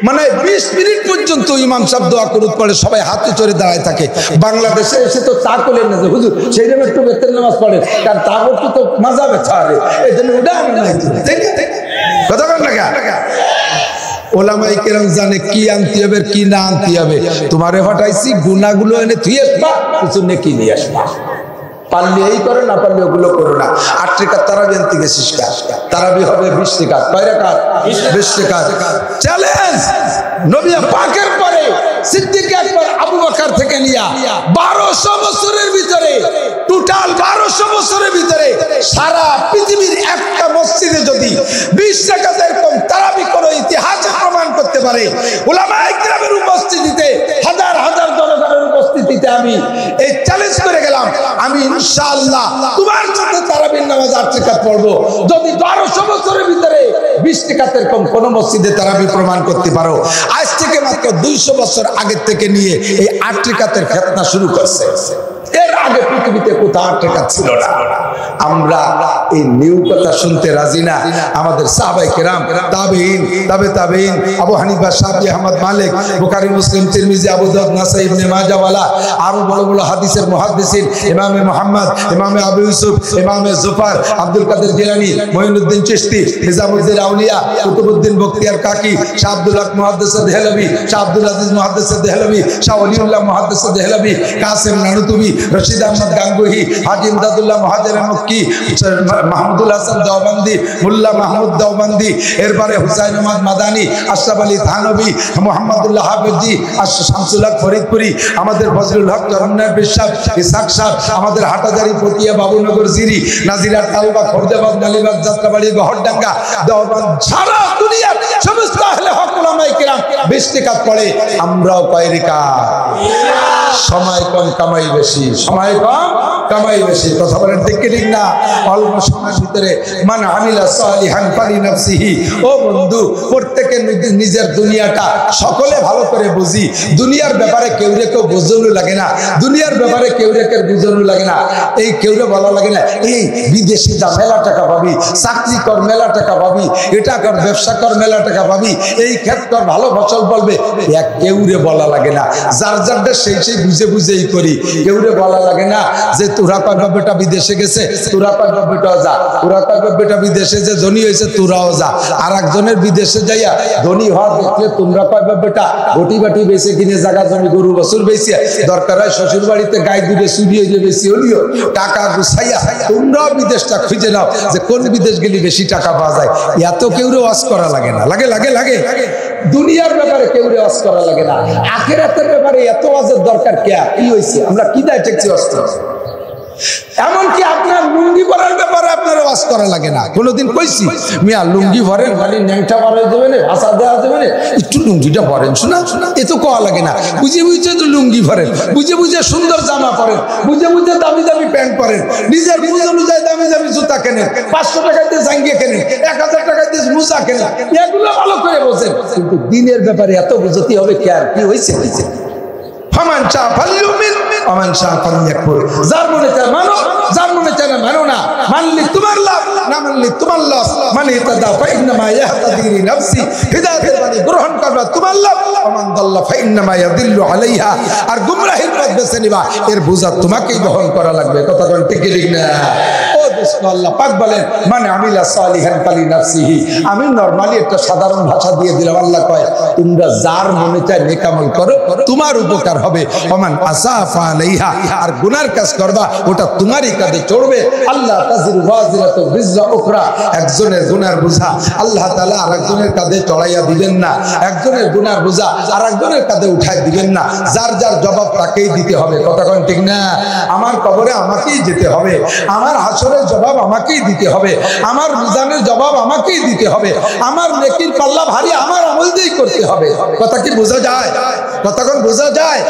মানে 20 মিনিট পর্যন্ত ইমাম সাহেব দোয়া করুত পড়ে, সবাই হাতে চড়ে দাঁড়ায় থাকে। বাংলাদেশে এসে তো তা করলেন না যে হুজুর সেই জন্য একটু বেতের নামাজ পড়ে, কারণ তা করতে তো মজা বেছা আরে এই জন্য ওটা আমি নাই। কথা বল না, ওলামায়ে কেরাম জানে কি আনতে হবে কি না আনতে হবে। তোমারে হটাইছি গুনাহগুলো এনে তুই আসবা, কিছু নেকি নিয়ে আসবা। পারলে এই করো, না পারলে ওগুলো করো না। 8 রাকাত তারাবি আনতে গেছিস কা? তারাবি হবে 20 রাকাত। কয় রাকাত? 20 রাকাত। চ্যালেঞ্জ নবী পাকের পরে সিদ্দিক আকবর আবু বকর থেকে নিয়া 1200 বছরের ভিতরে, টোটাল 1200 বছরের ভিতরে সারা পৃথিবীর একটা মসজিদে যদি 20 রাকাত এরকম তারাবি কোনো ইতিহাসে প্রমাণ করতে পারে, উলামায়ে কেরামের উপস্থিতিতে, হাজার হাজার জনগণের উপস্থিতিতে আমি এই চ্যালেঞ্জ করে গেলাম, আমি ইনশাআল্লাহ তোমার সাথে তারাবির নামাজ 8 রাকাত পড়বো যদি 1200 বছরের ভিতরে 20 রাকাত এরকম কোন মসজিদে তারাবি প্রমাণ করতে পারো। আজ থেকে মাত্র 200 বছর আগের থেকে নিয়ে এই 8 রাকাতের ফিতনা শুরু করছে। এর আগে পৃথিবীতে কোথাও 8 রাকাত ছিল না। আমরা এই নিউ কথা শুনতে রাজি না। আমাদের সাহাবায়ে কেরাম, তাবেঈন, তাবেঈন, আবু হানিফা, শাফিঈ, আহমদ, মালিক, বুখারী, মুসলিম, তিরমিজি, আবু দাউদ, নাসাঈ, ইবনে মাজাহ ওয়ালা আরো বড় বড় হাদিসের মুহাদ্দিসিন, ইমামে মুহাম্মদ, ইমামে আবু ইউসুফ, ইমামে জুফার, আব্দুল কাদের জিলানী, মুঈনুদ্দিন চিশতি, নিজামুদ্দিন আউলিয়া, কুতুবউদ্দিন বখতিয়ার কাকি, শাহ আব্দুল হক মুহাদ্দিস দেহলভী, শাহ আব্দুল আজিজ মুহাদ্দিস দেহলভী, শাহ ওলিউল্লাহ মুহাদ্দিস দেহলভী, কাসেম নানুতুবি, রশিদ আহমদ গাঙ্গুহি, হাজি ইমদাদুল্লাহ মুহাজির মক্কি, মাহমুদুল হাসান দেওবন্দি, মোল্লা মাহমুদ দেওবন্দি, এরপরে হুসাইন আহমদ মাদানী, আশরাফ আলী থানভী, মুহাম্মদুল্লাহ হাফেজি, শামসুল হক ফরিদপুরি, আমাদের ফজলুল হক চরমনায় বিশ্বাস, ইসাক সাহ, আমাদের হাটাজারি, পটিয়া, বাবুনগর, জিরি, নাজিরার, তালবা, খোরদাবাদ, নালিবাগ, যাত্রাবাড়ি, গহরডাঙ্গা, দেওবন্দ, সারা দুনিয়ার সমস্ত আহলে হক উলামায়ে কেরাম 20 রাকাত পড়ে। আমরাও কয় রাকাত? সময় কম কামাই বেশি, সময় কম কামাই বেশি। কথা বলেন ঠিক কি ঠিক না? অল্প সময়ের ভিতরে মান আমিলা সালিহান ফালিনাফসিহি। ও বন্ধু, প্রত্যেকের নিজের দুনিয়াটা সকলে ভালো করে বুঝি। দুনিয়ার ব্যাপারে কেউ রে কেউ বোঝানো লাগে না, দুনিয়ার ব্যাপারে কেউ রে কেউ বোঝানো লাগে না। এই কেউ রে বলা লাগে না এই বিদেশে যা মেলা টাকা পাবি, চাকরি কর মেলা টাকা পাবি, এটা কর ব্যবসা কর মেলা টাকা পাবি, এই ক্ষেত কর ভালো ফসল বলবে, এক কেউ রে বলা লাগে না। যার যারটা সেই সেই বুঝে বুঝেই করি। কেউ রে বলা লাগে না যে তোরা কয় বেটা বিদেশে গেছে, তোরা কয় বেটাও যা, তোরা কয় বেটা বিদেশে যে ধনী হয়েছে তোরাও যা। আর একজনের বিদেশে যাইয়া ধনী হওয়া দেখলে তোমরা কয় বেটা ঘটি বাটি বেঁচে কিনে জায়গা জমি গরু বছর বেশি দরকার হয় শ্বশুর বাড়িতে গায়ে দুধে চুরি হয়ে বেশি হলিও টাকা গুছাইয়া তোমরাও বিদেশটা খুঁজে নাও যে কোন বিদেশ গেলে বেশি টাকা পাওয়া যায়। এত কেউ রে ওয়াজ করা লাগে না। লাগে লাগে লাগে দুনিয়ার ব্যাপারে কেউ রে ওয়াজ করা লাগে না। আখিরাতের ব্যাপারে এত ওয়াজের দরকার কি হয়েছে? আমরা কি দায় ঠেকছি ওয়াজ? এমনকি আপনার লুঙ্গি পরার ব্যাপারে আপনার ওয়াজ করা লাগে না। কোনোদিন কইছি মিয়া লুঙ্গি ভরেন, খালি ন্যাংটা পরা যাবে না, ভাষা দেওয়া যাবে না, একটু লুঙ্গিটা ভরেন, শোনা শোনা এ তো কোয়া লাগে না। বুঝে বুঝে তো লুঙ্গি ভরেন, বুঝে বুঝে সুন্দর জামা পরেন, বুঝে বুঝে দামি দামি প্যান্ট পরেন, নিজের বুঝ অনুযায়ী দামি দামি জুতা কেনেন, 500 টাকা দিয়ে জাঙ্গিয়ে কেনেন, 1000 টাকা দিয়ে মোজা কেনেন, এগুলো ভালো করে বোঝেন। কিন্তু দিনের ব্যাপারে এত বুঝতে হবে কেন? কি হয়েছে? ফামান শাআ ফালইউমিন ওয়া মান শাআ ফালইয়াকফুর। যার মনে চায় মানো, যার মনে চায় না মানো না। মানলি তোমার লাভ, না মানলি তোমার লস। মান ইহতাদা ফাইন্নামা ইয়াহতাদি লিনাফসি, হিদায়াতের বাণী গ্রহণ করবা তোমার লাভ। ওয়া মান দাল্লা ফাইন্নামা ইয়াদিল্লু আলাইহা, আর গুমরাহির পথ বেছে নিবা, এর বোঝা তোমাকেই বহন করা লাগবে। কথা কোন ঠিক ঠিক না? ও আল্লাহ পাক বলেন মানে আমিলা সালিহান ফালিনাফসিহি। আমি নরমালি একটা সাধারণ ভাষা দিয়ে দিলাম। আল্লাহ কয় তোমরা যার মনে চায় নেক আমল করো, তোমার উপকার হবে। ওমান আসাফা আলাইহা, আর গুনার কাজ করবা ওটা তোমারই কাঁধে চড়বে। আল্লাহ তাজিরু ওয়াজিরাতু বিজরা উখরা, একজনের গুনার বোঝা আল্লাহ তাআলা আরেকজনের কাঁধে চড়াইয়া দিবেন না, একজনের গুনার বোঝা আরেকজনের কাঁধে উঠাই দিবেন না। যার যার জবাব তাকেই দিতে হবে। কথা কোন ঠিক না? আমার কবরে আমাকেই যেতে হবে, আমার হাসরের জবাব আমাকেই দিতে হবে, আমার মিজানের জবাব আমাকেই দিতে হবে, আমার নেকির পাল্লা ভারী আমার আমল দিয়েই করতে হবে। কথা কি বোঝা যায়? কথা কোন বোঝা যায়?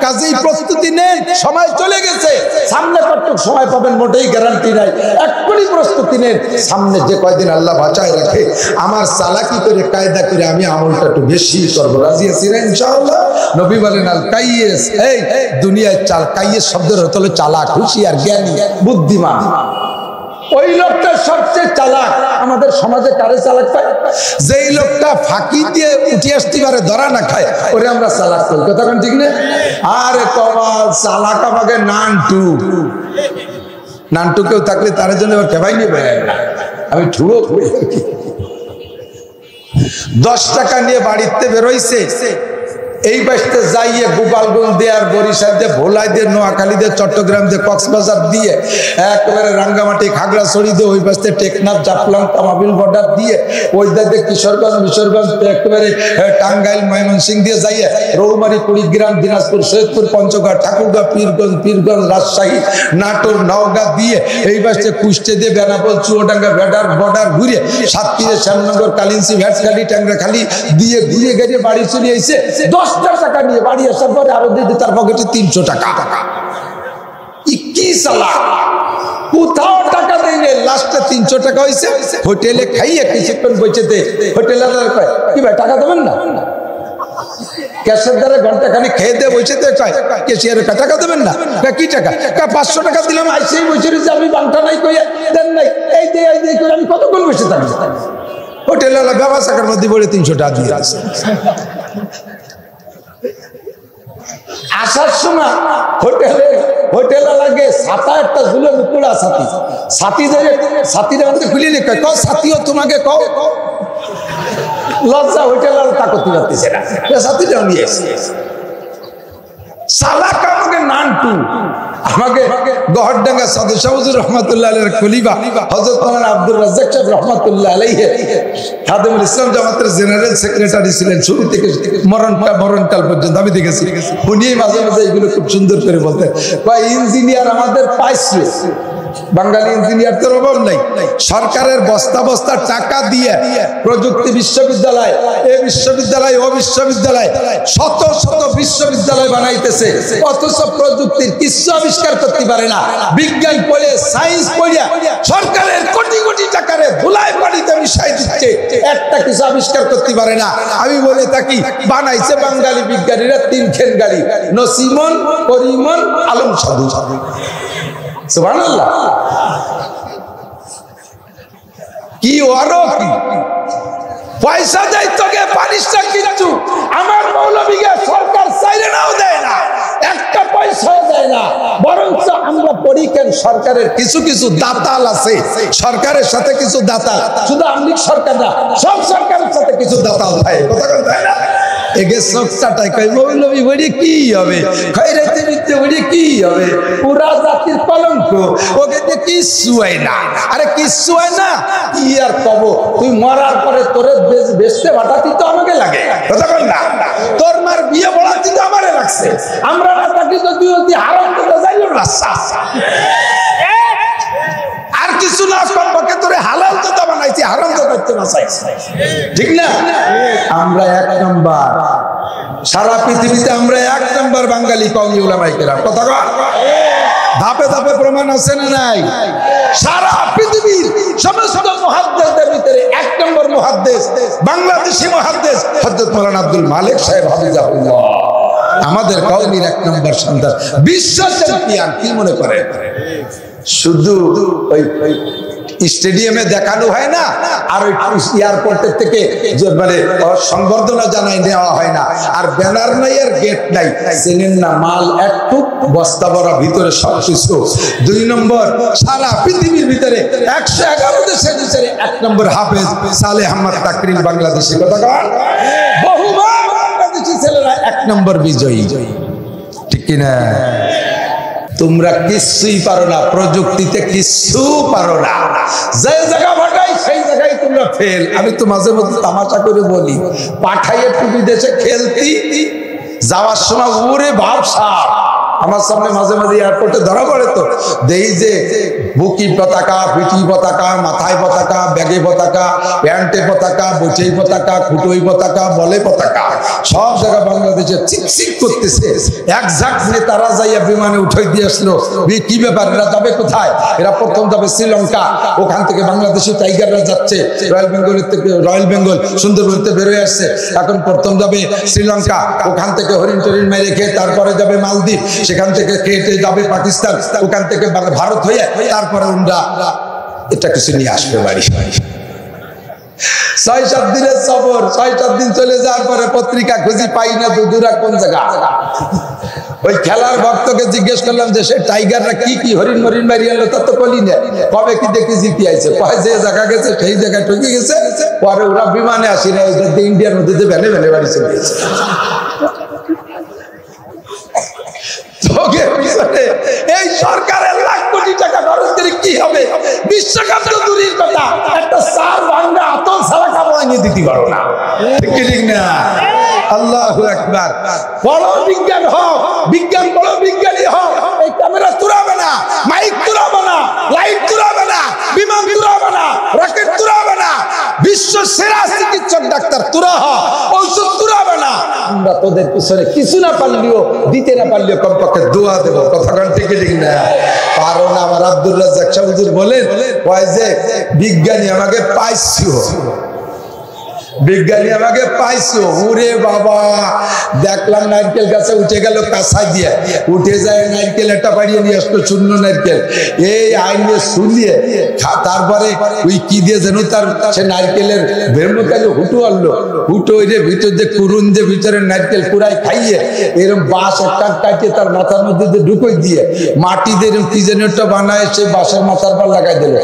কাজেই প্রস্তুতি নেই, সময় চলে গেছে। সামনে কতটুক সময় পাবেন মোটেই গ্যারান্টি নাই। এক্ষুনি প্রস্তুতি নেন। সামনে যে কয়দিন আল্লাহ বাঁচায় রাখে, আমার চালাকি করে কায়দা করে আমি আমলটা একটু বেশি করবো। রাজি আছি না ইনশাআল্লাহ? নবী বলেন আল কাইয়েস, এই দুনিয়ায় চাল, কাইয়েস শব্দের অর্থ হলো চালাক, হুঁশিয়ার, জ্ঞানী, বুদ্ধিমান। ওই লোকটা সবচেয়ে চালাক। আমাদের সমাজে কারে চালাক পায়? যেই লোকটা ফাঁকি দিয়ে উঠে আসতে পারে, ধরা না খায়, ওরে আমরা চালাক করি। কথা কোন ঠিক না? আরে কমাল চালাক আমাকে নানটু, নানটু কেউ থাকলে তার জন্য এবার কেবাই নেবে। আমি ঠুড়ো 10 টাকা নিয়ে বাড়িতে বেরোইছে, এই বাসতে যাইয়ে গোপালগঞ্জ দিয়ে আর বরিশাল দিয়ে ভোলাই দিয়ে নোয়াখালী দিয়ে চট্টগ্রাম দিয়ে কক্সবাজার দিয়ে একেবারে রাঙ্গামাটি খাগড়াছড়ি দিয়ে ওই বাসতে টেকনাফ জাফলং তামাবিল বর্ডার দিয়ে ওই দিয়ে কিশোরগঞ্জ মিশরগঞ্জ একেবারে টাঙ্গাইল ময়মনসিংহ দিয়ে যাইয়ে রৌমারি কুড়িগ্রাম দিনাজপুর সৈয়দপুর পঞ্চগড় ঠাকুরগাঁও পীরগঞ্জ রাজশাহী নাটোর নওগাঁ দিয়ে এই বাসতে কুষ্টে দিয়ে বেনাপোল চুয়াডাঙ্গা বর্ডার ঘুরে সাতক্ষীরা শ্যামনগর কালিন্সি ভ্যাটখালি ট্যাংরাখালি দিয়ে ঘুরে গিয়ে বাড়ি চলে এসে 10 টাকা নিয়ে বাড়ি আসার পরে আরো দিতে তার পকেটে 300 টাকা। কি চালাক! কোথাও টাকা দেয়নি, লাস্টে 300 টাকা হয়েছে। হোটেলে খাইয়ে কিছুক্ষণ বসে দে, হোটেলের কি ভাই টাকা দেবেন না? ক্যাশের দ্বারা ঘন্টা খানি খেয়ে দিয়ে বসে দে, ক্যাশিয়ারের টাকা দেবেন না? কি টাকা? 500 টাকা দিলাম, আইসেই বসে রয়েছে, আমি বাংটা নাই কইয়া দেন নাই, এই দিয়ে করে আমি কতক্ষণ বসে থাকি? হোটেলের ব্যবসার মধ্যে বলে 300 টাকা দিয়ে আসে। আসার সময় হোটেলে লাগে ছাতা একটা ঝুলে মুকুড়া ছাতিদের মধ্যে খুলে নিয়ে কয় ছাতিও তোমাকে কও লজ্জা হোটেল আর তা করতে পারতেছে না, ছাতিটাও নিয়ে এসে চালাক আমাকে নানটু। আমাকে গহরডাঙ্গা সাদেশা হুজুর রহমাতুল্লাহ আলাইহির খলিফা হযরত মাওলানা আব্দুর রাজ্জাক সাহেব রহমাতুল্লাহ আলাইহি খাদেমুল ইসলাম জামাতের জেনারেল সেক্রেটারি ছিলেন শুরু থেকে মরণকাল পর্যন্ত। আমি দেখেছি উনি মাঝে মাঝে এগুলো খুব সুন্দর করে বলতেন। ইঞ্জিনিয়ার আমাদের পাইছে, বাঙালি ইঞ্জিনিয়ার তো অভাব নাই। সরকারের বস্তা বস্তা টাকা দিয়ে প্রযুক্তি বিশ্ববিদ্যালয়, এ বিশ্ববিদ্যালয়, ও বিশ্ববিদ্যালয়, শত শত বিশ্ববিদ্যালয় বানাইতেছে, অথচ প্রযুক্তির কিছু আবিষ্কার করতে পারে না। বিজ্ঞান পড়ে, সায়েন্স পড়িয়া সরকারের কোটি কোটি টাকারে ধুলায় পানিতে মিশাই দিচ্ছে, একটা কিছু আবিষ্কার করতে পারে না। আমি বলে থাকি বানাইছে বাঙালি বিজ্ঞানীরা 3 খেন গাড়ি, নসিমন, করিমন, আলম সাধু। সুবহানাল্লাহ। কি ওয়ারো কি পয়সা দেয় তোকে পারিশটা কিচ্ছু আমার মৌলবীকে সরকার চাইলে নাও দেয় না, একটা পয়সাও দেয় না। বরঞ্চ আমরা পড়ি কেন সরকারের কিছু কিছু দাতাল আছে, সরকারের সাথে কিছু দাতাল, শুধু আমলিক সরকার না, সব সরকারের সাথে কিছু দাতাল হয়। কথা কথা না এগে সবটাই কই মৌলবী বলি কি হবে, খয়রাতি বিদ্যে বলি কি হবে, পুরা জাতির কলঙ্ক, ওকে তো কিচ্ছু হয় না। আরে কিচ্ছু হয় না কি আর কব, তুই মরার পরে তোরে বেচতে বাটাতি তো আমাকে লাগে। কথা বল না, তোর মার বিয়ে বড়াতি তো আমারে লাগছে, আমরা না থাকি তো তুই হারাম করতে যাইল রাস্তা। আর কিছু না কমপক্ষে তোরে হালাল তো বানাইছি, হারাম তো করতে না চাইছি, ঠিক না? আমরা 1 নাম্বার সারা পৃথিবীতে, আমরা 1 নাম্বার বাঙালি কওমি উলামায়ে কেরাম। কথা কয় ধাপে ধাপে প্রমাণ আছে না নাই? সারা পৃথিবীর সমস্ত মুহাদ্দিসদের ভিতরে 1 নম্বর মুহাদ্দিস বাংলাদেশি মুহাদ্দিস হযরত মাওলানা আব্দুল মালিক সাহেব হাফিজাহুল্লাহ, আমাদের কওমির 1 নম্বর সন্তান, বিশ্ব চ্যাম্পিয়ন। কি মনে করে শুধু ওই স্টেডিয়ামে দেখানো হয় না, আর এয়ারপোর্টের থেকে মানে সংবর্ধনা জানাই নেওয়া হয় না, আর ব্যানার নাই আর গেট নাই, চেনেন না মাল একটু বস্তা ভরা ভিতরে সবকিছু। 2 নম্বর, সারা পৃথিবীর ভিতরে 111 দেশের ভিতরে 1 নম্বর হাফেজ সালেহ আহমদ তাকরিম বাংলাদেশি। কথা কন, বহুবার বাংলাদেশি ছেলেরা 1 নম্বর বিজয়ী, ঠিক কিনা? তোমরা কিছুই পারো না, প্রযুক্তিতে কিছু পারো না, যে জায়গা পাঠাই সেই জায়গায় তোমরা ফেল। আমি তো মাঝে মধ্যে তামাশা করে বলি, পাঠাইয়ে তুমি দেশে খেলতি, যাওয়ার সময় উড়ে ভাবসা আমার সামনে মাঝে মাঝে এয়ারপোর্টে ধরা পড়ে, তো দেই যে বুকি পতাকা, পিঠি পতাকা, মাথায় পতাকা, ব্যাগে পতাকা, প্যান্টে পতাকা, বুচেই পতাকা, খুটোই পতাকা, বলে পতাকা, সব জায়গা বাংলাদেশে চিকচিক করতেছে। এক ঝাঁক নেতারা যাইয়া বিমানে উঠাই দিয়ে আসলো, কি ব্যাপার, এরা যাবে কোথায়? এরা প্রথম যাবে শ্রীলঙ্কা, ওখান থেকে বাংলাদেশি টাইগাররা যাচ্ছে রয়্যাল বেঙ্গলের থেকে, রয়্যাল বেঙ্গল সুন্দরবনতে বেরোয় আসছে, এখন প্রথম যাবে শ্রীলঙ্কা, ওখান থেকে হরিণ টরিণ মেরে খেয়ে তারপরে যাবে মালদ্বীপ, সেখান থেকে কেটে যাবে পাকিস্তান, ওখান থেকে ভারত হয়ে তারপরে আমরা এটা কিছু নিয়ে আসবে বাড়ি। 6-7 দিনের সফর, 6-7 দিন চলে যাওয়ার পরে পত্রিকা খুঁজি পাই না, দুদুরা কোন জায়গা। ওই খেলার ভক্তকে জিজ্ঞেস করলাম যে সে টাইগাররা কি কি হরিণ মরিণ মারি আনলো, তা তো বলি না, কবে কি দেখি জিতে আইছে, কয় যে জায়গা গেছে সেই জায়গায় ঠকে গেছে, পরে ওরা বিমানে আসি না, ইন্ডিয়ার মধ্যে যে ভ্যানে ভ্যানে বাড়ি চলে গেছে। এই সরকারের লাখ কোটি টাকা খরচ করে কি হবে? বিশ্বকাপ তো দূরের কথা, একটা সার ভাঙ্গা আতল ছাড়া কামড় নিয়ে দিতে পারো না, ঠিক না? আল্লাহু আকবার। বড় বিজ্ঞান হোক, বিজ্ঞান বড় বিজ্ঞানী হোক, এই ক্যামেরা তুরাবে না, মাইক তুরাবে না, লাইট তুরাবে না, বিমান তুরাবে না, রকেট তুরাবে না, বিশ্ব সেরা চিকিৎসক ডাক্তার তুরা হোক, ঔষধ তুরাবে না। আমরা তোদের পিছনে কিছু না পারলেও, দিতে না পারলেও কমপক্ষে দোয়া দেবো। কথা কান ঠিক না? কারণ আমার আব্দুর রাজ্জাক শাহ হুজুর বলেন, কয় যে বিজ্ঞানী আমাকে পাইছো, বিজ্ঞানী আমাকে পাইছো। ওরে বাবা, দেখলাম নারকেল গাছে উঠে গেল কাঁচা দিয়ে, উঠে যায় নারকেল একটা বাড়িয়ে নিয়ে আসলো, শূন্য নারকেল, এই আইনে শুনিয়ে তারপরে ওই কি দিয়ে যেন তার সে নারকেলের ভেমকালে হুটো আনলো, হুটো ওই যে ভিতর যে কুরুন যে ভিতরে নারকেল পুরাই খাইয়ে এরকম বাঁশ একটা কাটিয়ে তার মাথার মধ্যে যে ঢুকোই দিয়ে মাটি দিয়ে এরকম কি যেন একটা বানায়, সে বাঁশের মাথার পর লাগাই দিল।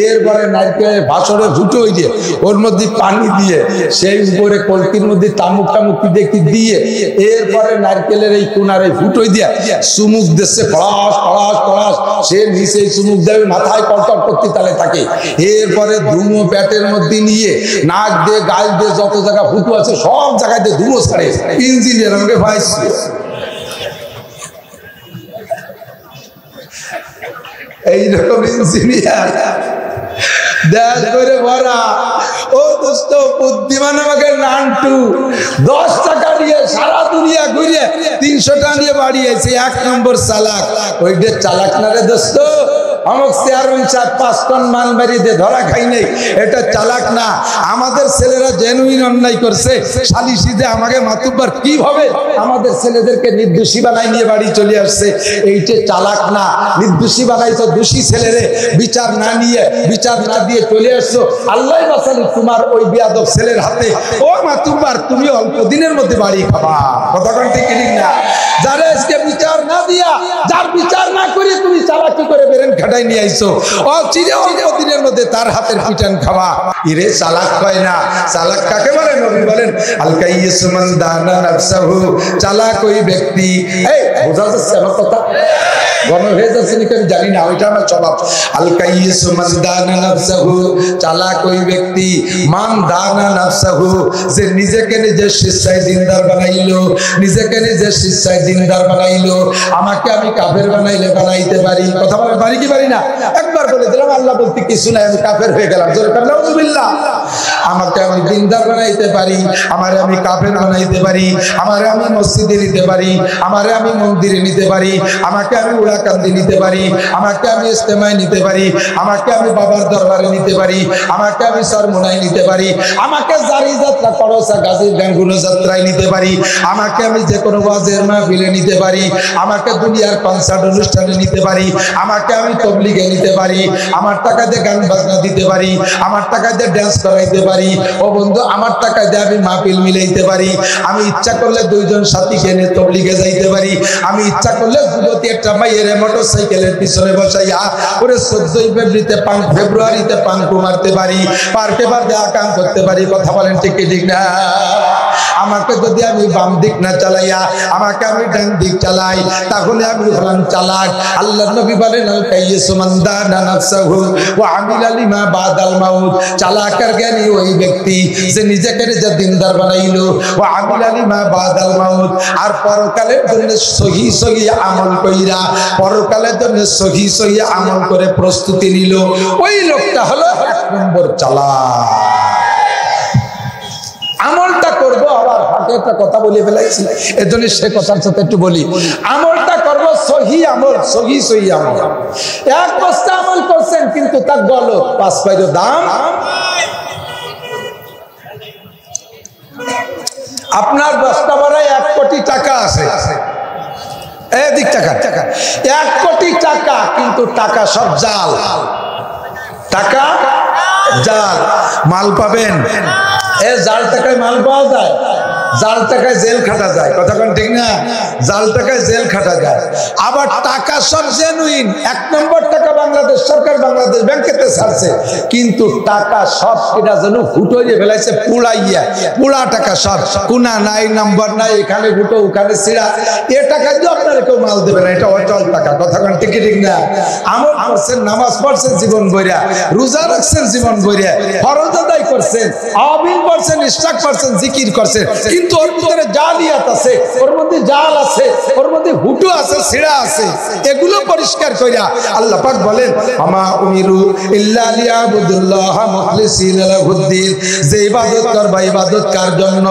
এরপরে নারকেলের ভাসরে হুটো হয়ে দিয়ে ওর মধ্যে পানি দিয়ে সেই উপরে কলকির মধ্যে তামুক টামুক দেখি দিয়ে এরপরে নারকেলের এই কোনার এই ফুটোই দিয়া চুমুক দিচ্ছে, ফলাস ফলাস ফলাস, সে নিচে চুমুক দেবে, মাথায় কটকট করতে তালে থাকে। এরপরে ধুমো পেটের মধ্যে নিয়ে নাক দিয়ে গাল দিয়ে যত জায়গা ফুটো আছে সব জায়গায় দিয়ে ধুমো ছাড়ে। ইঞ্জিনিয়ার আমাকে ভাইছি, এইরকম ইঞ্জিনিয়ার দেশ করে ভরা। ও দোস্ত, বুদ্ধিমান আমাকে নান্টু 10 টাকা নিয়ে সারা দুনিয়া ঘুরে 300 টাকা নিয়ে বাড়ি আছে, 1 নম্বর চালাক। ওইটা চালাক না রে দোস্ত, অমুক চেয়ারম্যান সাহেব 5 টন মাল মারি দিয়ে ধরা খাই নাই, এটা চালাক না। আমাদের ছেলেরা জেনুইন অন্যায় করছে, সালিশি যে আমাকে মাতুব্বার কিভাবে আমাদের ছেলেদেরকে নির্দোষী বানাই নিয়ে বাড়ি চলে আসছে, এইটা চালাক না। নির্দোষী বানাইছো, দোষী ছেলেরে বিচার না নিয়ে, বিচার না দিয়ে চলে আসছো, আল্লাহ বাঁচালি তোমার ওই বিয়াদব ছেলের হাতে। ও মাতুব্বার, তুমি অল্প দিনের মধ্যে বাড়ি খাবা। কথা কন ঠিক না? যারা আজকে বিচার না দিয়া, যার বিচার না করে তুমি চালাকি করে বেরেন খাটাই নিয়ে আইছো, অচিরে অল্প দিনের মধ্যে তার হাতের পিটান খাওয়া। ইরে চালাক কয় না। চালাক কাকে বলে? নবী বলেন আল কাইয়িস মান দানা নাফসাহু, চালাক ওই ব্যক্তি। এই বোঝা যাচ্ছে আমার কথা? গণ হয়ে যাচ্ছে নাকি আমি জানি না, ওইটা আমার স্বভাব। আল কাইয়িস মান দানা নাফসাহু, চালাক ওই ব্যক্তি, মান দানা নাফসাহু, যে নিজেকে নিজে শিষ্যায় দিনদার বানাইলো, নিজেকে নিজে শিষ্যায় দিনদার বানাইলো। আমাকে আমি কাফের বানাইলে বানাইতে পারি, কথা বলে পারি কি পারি না? একবার বলে দিলাম আল্লাহ বলতে কিছু নাই, আমি কাফের হয়ে গেলাম। জোরে কান্না বিল্লাহ। আমাকে আমি দিনদার বানাইতে পারি, আমারে আমি কাফের বানাইতে পারি, আমারে আমি মসজিদে নিতে পারি, আমারে আমি মন্দিরে নিতে পারি, আমাকে আমি উড়াকান্দি নিতে পারি, আমাকে আমি ইস্তেমায় নিতে পারি, আমাকে আমি বাবার দরবারে নিতে পারি, আমাকে আমি সরমুনায় নিতে পারি, আমাকে জারি যাত্রা করসা গাজীর গানগুলো যাত্রায় নিতে পারি, আমাকে আমি যে কোনো ওয়াজের মাহফিলে নিতে পারি, আমাকে দুনিয়ার কনসার্ট অনুষ্ঠানে নিতে পারি, আমাকে আমি তবলিগে নিতে পারি, আমার টাকা দিয়ে গান বাজনা দিতে পারি, আমার টাকা দিয়ে ড্যান্স করাইতে পারি। ও বন্ধু, আমার টাকা দিয়ে আমি মাহফিল মিলাইতে পারি, আমি ইচ্ছা করলে দুইজন সাথীকে নিয়ে তবলিগে যাইতে পারি, আমি ইচ্ছা করলে যুবতী একটা মাইয়ের মোটরসাইকেলের পিছনে বসাইয়া ওরে 14 ফেব্রুয়ারিতে পাঙ্কু মারতে পারি, পার্কে পার্কে আকাম করতে পারি। কথা বলেন ঠিক ঠিক না? আমাকে যদি আমি বাম দিক না চালাইয়া আমাকে আমি ডান দিক চালাই, তাহলে আমি হলাম চালাক। আল্লাহর নবী বলেন আল কাইয়িসু মান দানা নাফসাহু ওয়া আমিলা লিমা বাদাল মাউত। চালাক আর জ্ঞানী ওই ব্যক্তি যে নিজেকে নিজে দিনদার বানাইলো, ওয়া আমিলা লিমা বাদাল মাউত, আর পরকালের জন্য সহি সহি আমল কইরা পরকালের জন্য সহি সহি আমল করে প্রস্তুতি নিল। ওই লোকটা হলো 1 নম্বর চালাক। আমলটা করবো, আবার হাতে একটা কথা বলে ফেলাইছি, এর জন্য সে কথার সাথে একটু বলি। আমলটা করবো সহি আমল, সহি সহি আমল। 1 বস্তা আমল করছেন কিন্তু তার গলত 5 পয়সা দাম। আপনার বস্তা ভরায় 1 কোটি টাকা আছে, এদিক টাকা 1 কোটি টাকা, কিন্তু টাকা সব জাল, টাকা জাল। মাল পাবেন, জাল টাকায় মাল পাওয়া যায়, জাল টাকায় জেল খাটা যায়। কথা কোন ঠিক না? জাল টাকায় জেল খাটা যায়। আবার টাকা সব জেনুইন, 1 নম্বর টাকা বাংলাদেশ সরকার বাংলাদেশ ব্যাংকেতে ছাড়ছে, কিন্তু টাকা সব এটা যেন হুটো দিয়ে ফেলাইছে, পুড়াইয়া পুড়া টাকা সব, কোনা নাই, নাম্বার নাই, এখানে হুটো ওখানে ছিড়া। এ টাকা দিয়ে আপনারা কেউ মাল দেবে না, এটা অচল টাকা। কথা কোন ঠিক ঠিক না? আমল করছেন, নামাজ পড়ছেন জীবন ভরিয়া, রোজা রাখছেন জীবন ভরিয়া, ফরজ আদায় করছেন, আমিন পড়ছেন, ইশরাক করছেন, জিকির করছেন, কিন্তু ওর ভিতরে জালিয়াত আছে, ওর মধ্যে জাল আছে, ওর মধ্যে হুটু আছে, ছিড়া আছে। এগুলো পরিষ্কার কইরা আল্লাহ পাক বলেন আমা উমিরু ইল্লা লিয়াবুদুল্লাহ মুখলিসিনা লাহুদ্দিন। যে ইবাদত করবা, ইবাদত কার জন্য?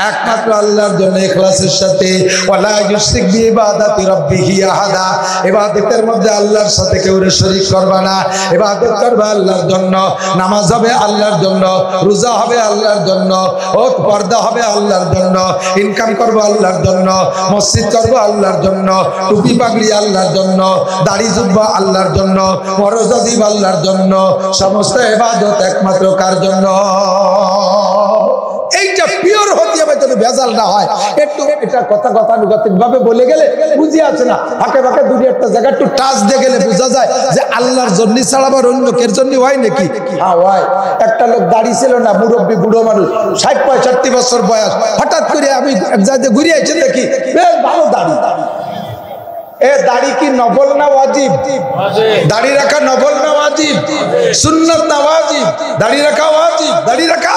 একমাত্র আল্লাহর জন্য, ইখলাসের সাথে। ওয়ালা ইউশরিক বিইবাদাতি রাব্বিহি আহাদা। ইবাদতের মধ্যে আল্লাহর সাথে কেউ শরীক করবা না। ইবাদত করবা আল্লাহর জন্য, নামাজ হবে আল্লাহর জন্য, রোজা হবে আল্লাহর জন্য, ও পর্দা হবে আল্লাহর জন্য, ইনকাম করবো আল্লাহর জন্য, মসজিদ করবো আল্লাহর জন্য, টুপি পাগড়ি আল্লাহর জন্য, দাড়ি জুব্বা আল্লাহর জন্য, রোজা দিব আল্লাহর জন্য। সমস্ত ইবাদত একমাত্র কার জন্য? এইটা পিওর হতে হবে, যদি ভেজাল না হয়। একটু এটা কথানুগতিক ভাবে বলে গেলে বুঝি আছে না, ফাঁকে ফাঁকে দুই একটা জায়গা একটু টাচ দিয়ে গেলে বোঝা যায় যে আল্লাহর জন্য ছাড়া আবার অন্য কের জন্য হয় নাকি? হ্যাঁ হয়। একটা লোক দাড়ি ছিল না, মুরব্বী বুড়ো মানুষ, 60-65 বছর বয়স, হঠাৎ করে আমি এক জায়গায় ঘুরে আইছি, দেখি বেশ ভালো দাড়ি। এ দাড়ি কি নফল না ওয়াজিব? দাড়ি রাখা নফল না ওয়াজিব? সুন্নাত না ওয়াজিব? দাড়ি রাখা ওয়াজিব, দাড়ি রাখা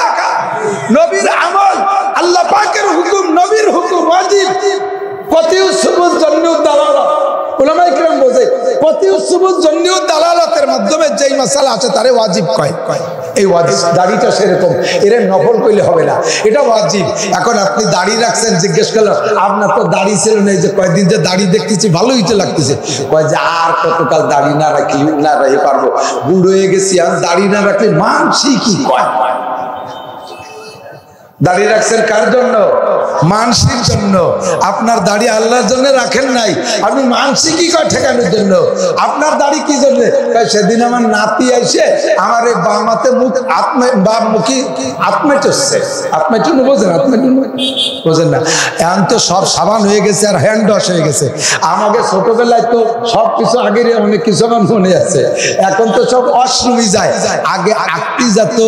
নবীর আমল, আল্লাহ পাকের হুকুম, নবীর হুকুম ওয়াজিব। কতিউ সুবুত জন্নিউ দালালাত, উলামায়ে কিরাম বোঝে কতিউ সুবুত জন্নিউ দালালাতের মাধ্যমে যেই মাসালা আছে তারে ওয়াজিব কয়। এই ওয়াজিব দাড়িটা সেরকম, এর নফল কইলে হবে না, এটা ওয়াজিব। এখন আপনি দাড়ি রাখছেন, জিজ্ঞেস করলেন আপনার তো দাড়ি ছিল না, এই যে কয়েকদিন যে দাড়ি দেখতেছি ভালোই তো লাগতেছে, কয় যে আর কতকাল দাড়ি না রাখি না রাখি পারবো, বুড়ো হয়ে গেছি, আর দাড়ি না রাখলে মানসি কি কয়? দাড়ি রাখছেন কার জন্য? মানসির জন্য। আপনার দাড়ি আল্লাহর জন্য রাখেন নাই, আপনি মানসি কি কয় ঠেকানোর জন্য। আপনার দাড়ি কি জন্য? সেদিন আমার নাতি আইসে আমার এই বামাতে মুখ মুখী আত্মা চলছে, আত্মা চুন বোঝেন, আত্মা চুন বোঝেন না। এখন তো সব সাবান হয়ে গেছে আর হ্যান্ড ওয়াশ হয়ে গেছে। আমাকে ছোটবেলায় তো সব কিছু আগের অনেক কিছু আমার মনে আছে, এখন তো সব অশ্রমী যায়। আগে আটটি যেত,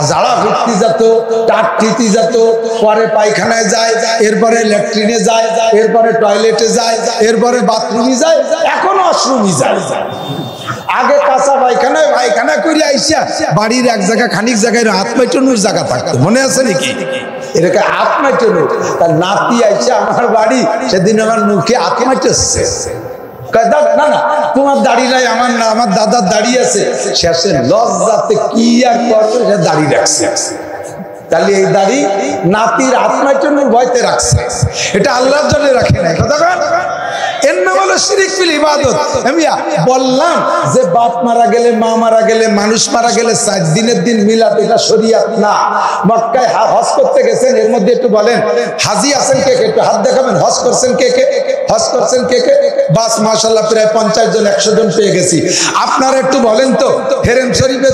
ঝাড়া ফিরতি যেত, টাটটি যেত, পরে পায়খানায় যায়, এরপরে ল্যাট্রিনে যায়, এরপরে টয়লেটে যায়, এরপরে বাথরুমে যায়, এখন অশ্রমী যায়। আগে কাঁচা পায়খানায় পায়খানা করে আইসা বাড়ির এক জায়গা খানিক জায়গায় হাত মাইটানোর জায়গা থাকতো, মনে আছে নাকি? এটাকে হাত মাইটানো। তার নাতি আইসা আমার বাড়ি, সেদিন আমার মুখে হাত মাইটেছে। না না, তোমার দাড়ি নাই, আমার না, আমার দাদার দাড়ি আছে। শেষে লজ্জাতে কি আর করবে, সে দাড়ি রাখছে। তাহলে এই দাড়ি নাতির আত্মার জন্য ভয়তে রাখছে, এটা আল্লাহর জন্য রাখে নাই। কথা বল, এর নাম হলো শিরিক ফিল ইবাদত। আমি বললাম যে বাপ মারা গেলে, মা মারা গেলে, মানুষ মারা গেলে 4 দিনের দিন মিলাদ, এটা শরীয়ত না। মক্কায় হজ করতে গেছেন, এর মধ্যে একটু বলেন হাজি আছেন কে কে, একটু হাত দেখাবেন। হজ করছেন কে কে, হজ করছেন কে কে? বাস মাশাআল্লাহ প্রায় 50 জন 100 জন পেয়ে গেছি। আপনারা একটু বলেন তো, হেরেম শরীফে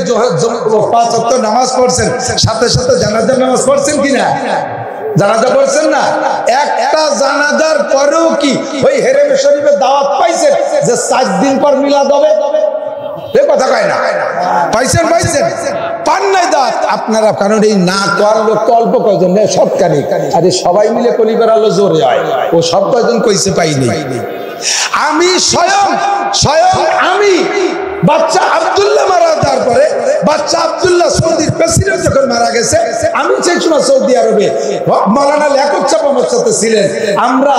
5 ওয়াক্ত নামাজ পড়ছেন, সাথে সাথে জানাজার নামাজ পড়ছেন কিনা? জানাজা পড়ছেন না? একটা জানাজার পরেও কি ওই হেরেম শরীফে দাওয়াত পাইছেন যে 4 দিন পর মিলাদ হবে? এ কথা কয় না, পাইছেন? পাইছেন? পান নাই দাওয়াত আপনারা, কারণ এই না করলো অল্প কয়জন, সব কানে, আরে সবাই মিলে কলি বেড়ালো জোরে হয়, ও সব কয়জন কইছে পাইনি। আমি স্বয়ং আমি বাচ্চা আব্দুল্লাহ মারা যাওয়ার পরে, বাচ্চা আব্দুল্লাহ সৌদির প্রেসিডেন্ট যখন মারা গেছে, আমি সেই সময় সৌদি আরবে মাওলানা লেখক সাহেব আমার সাথে ছিলেন। আমরা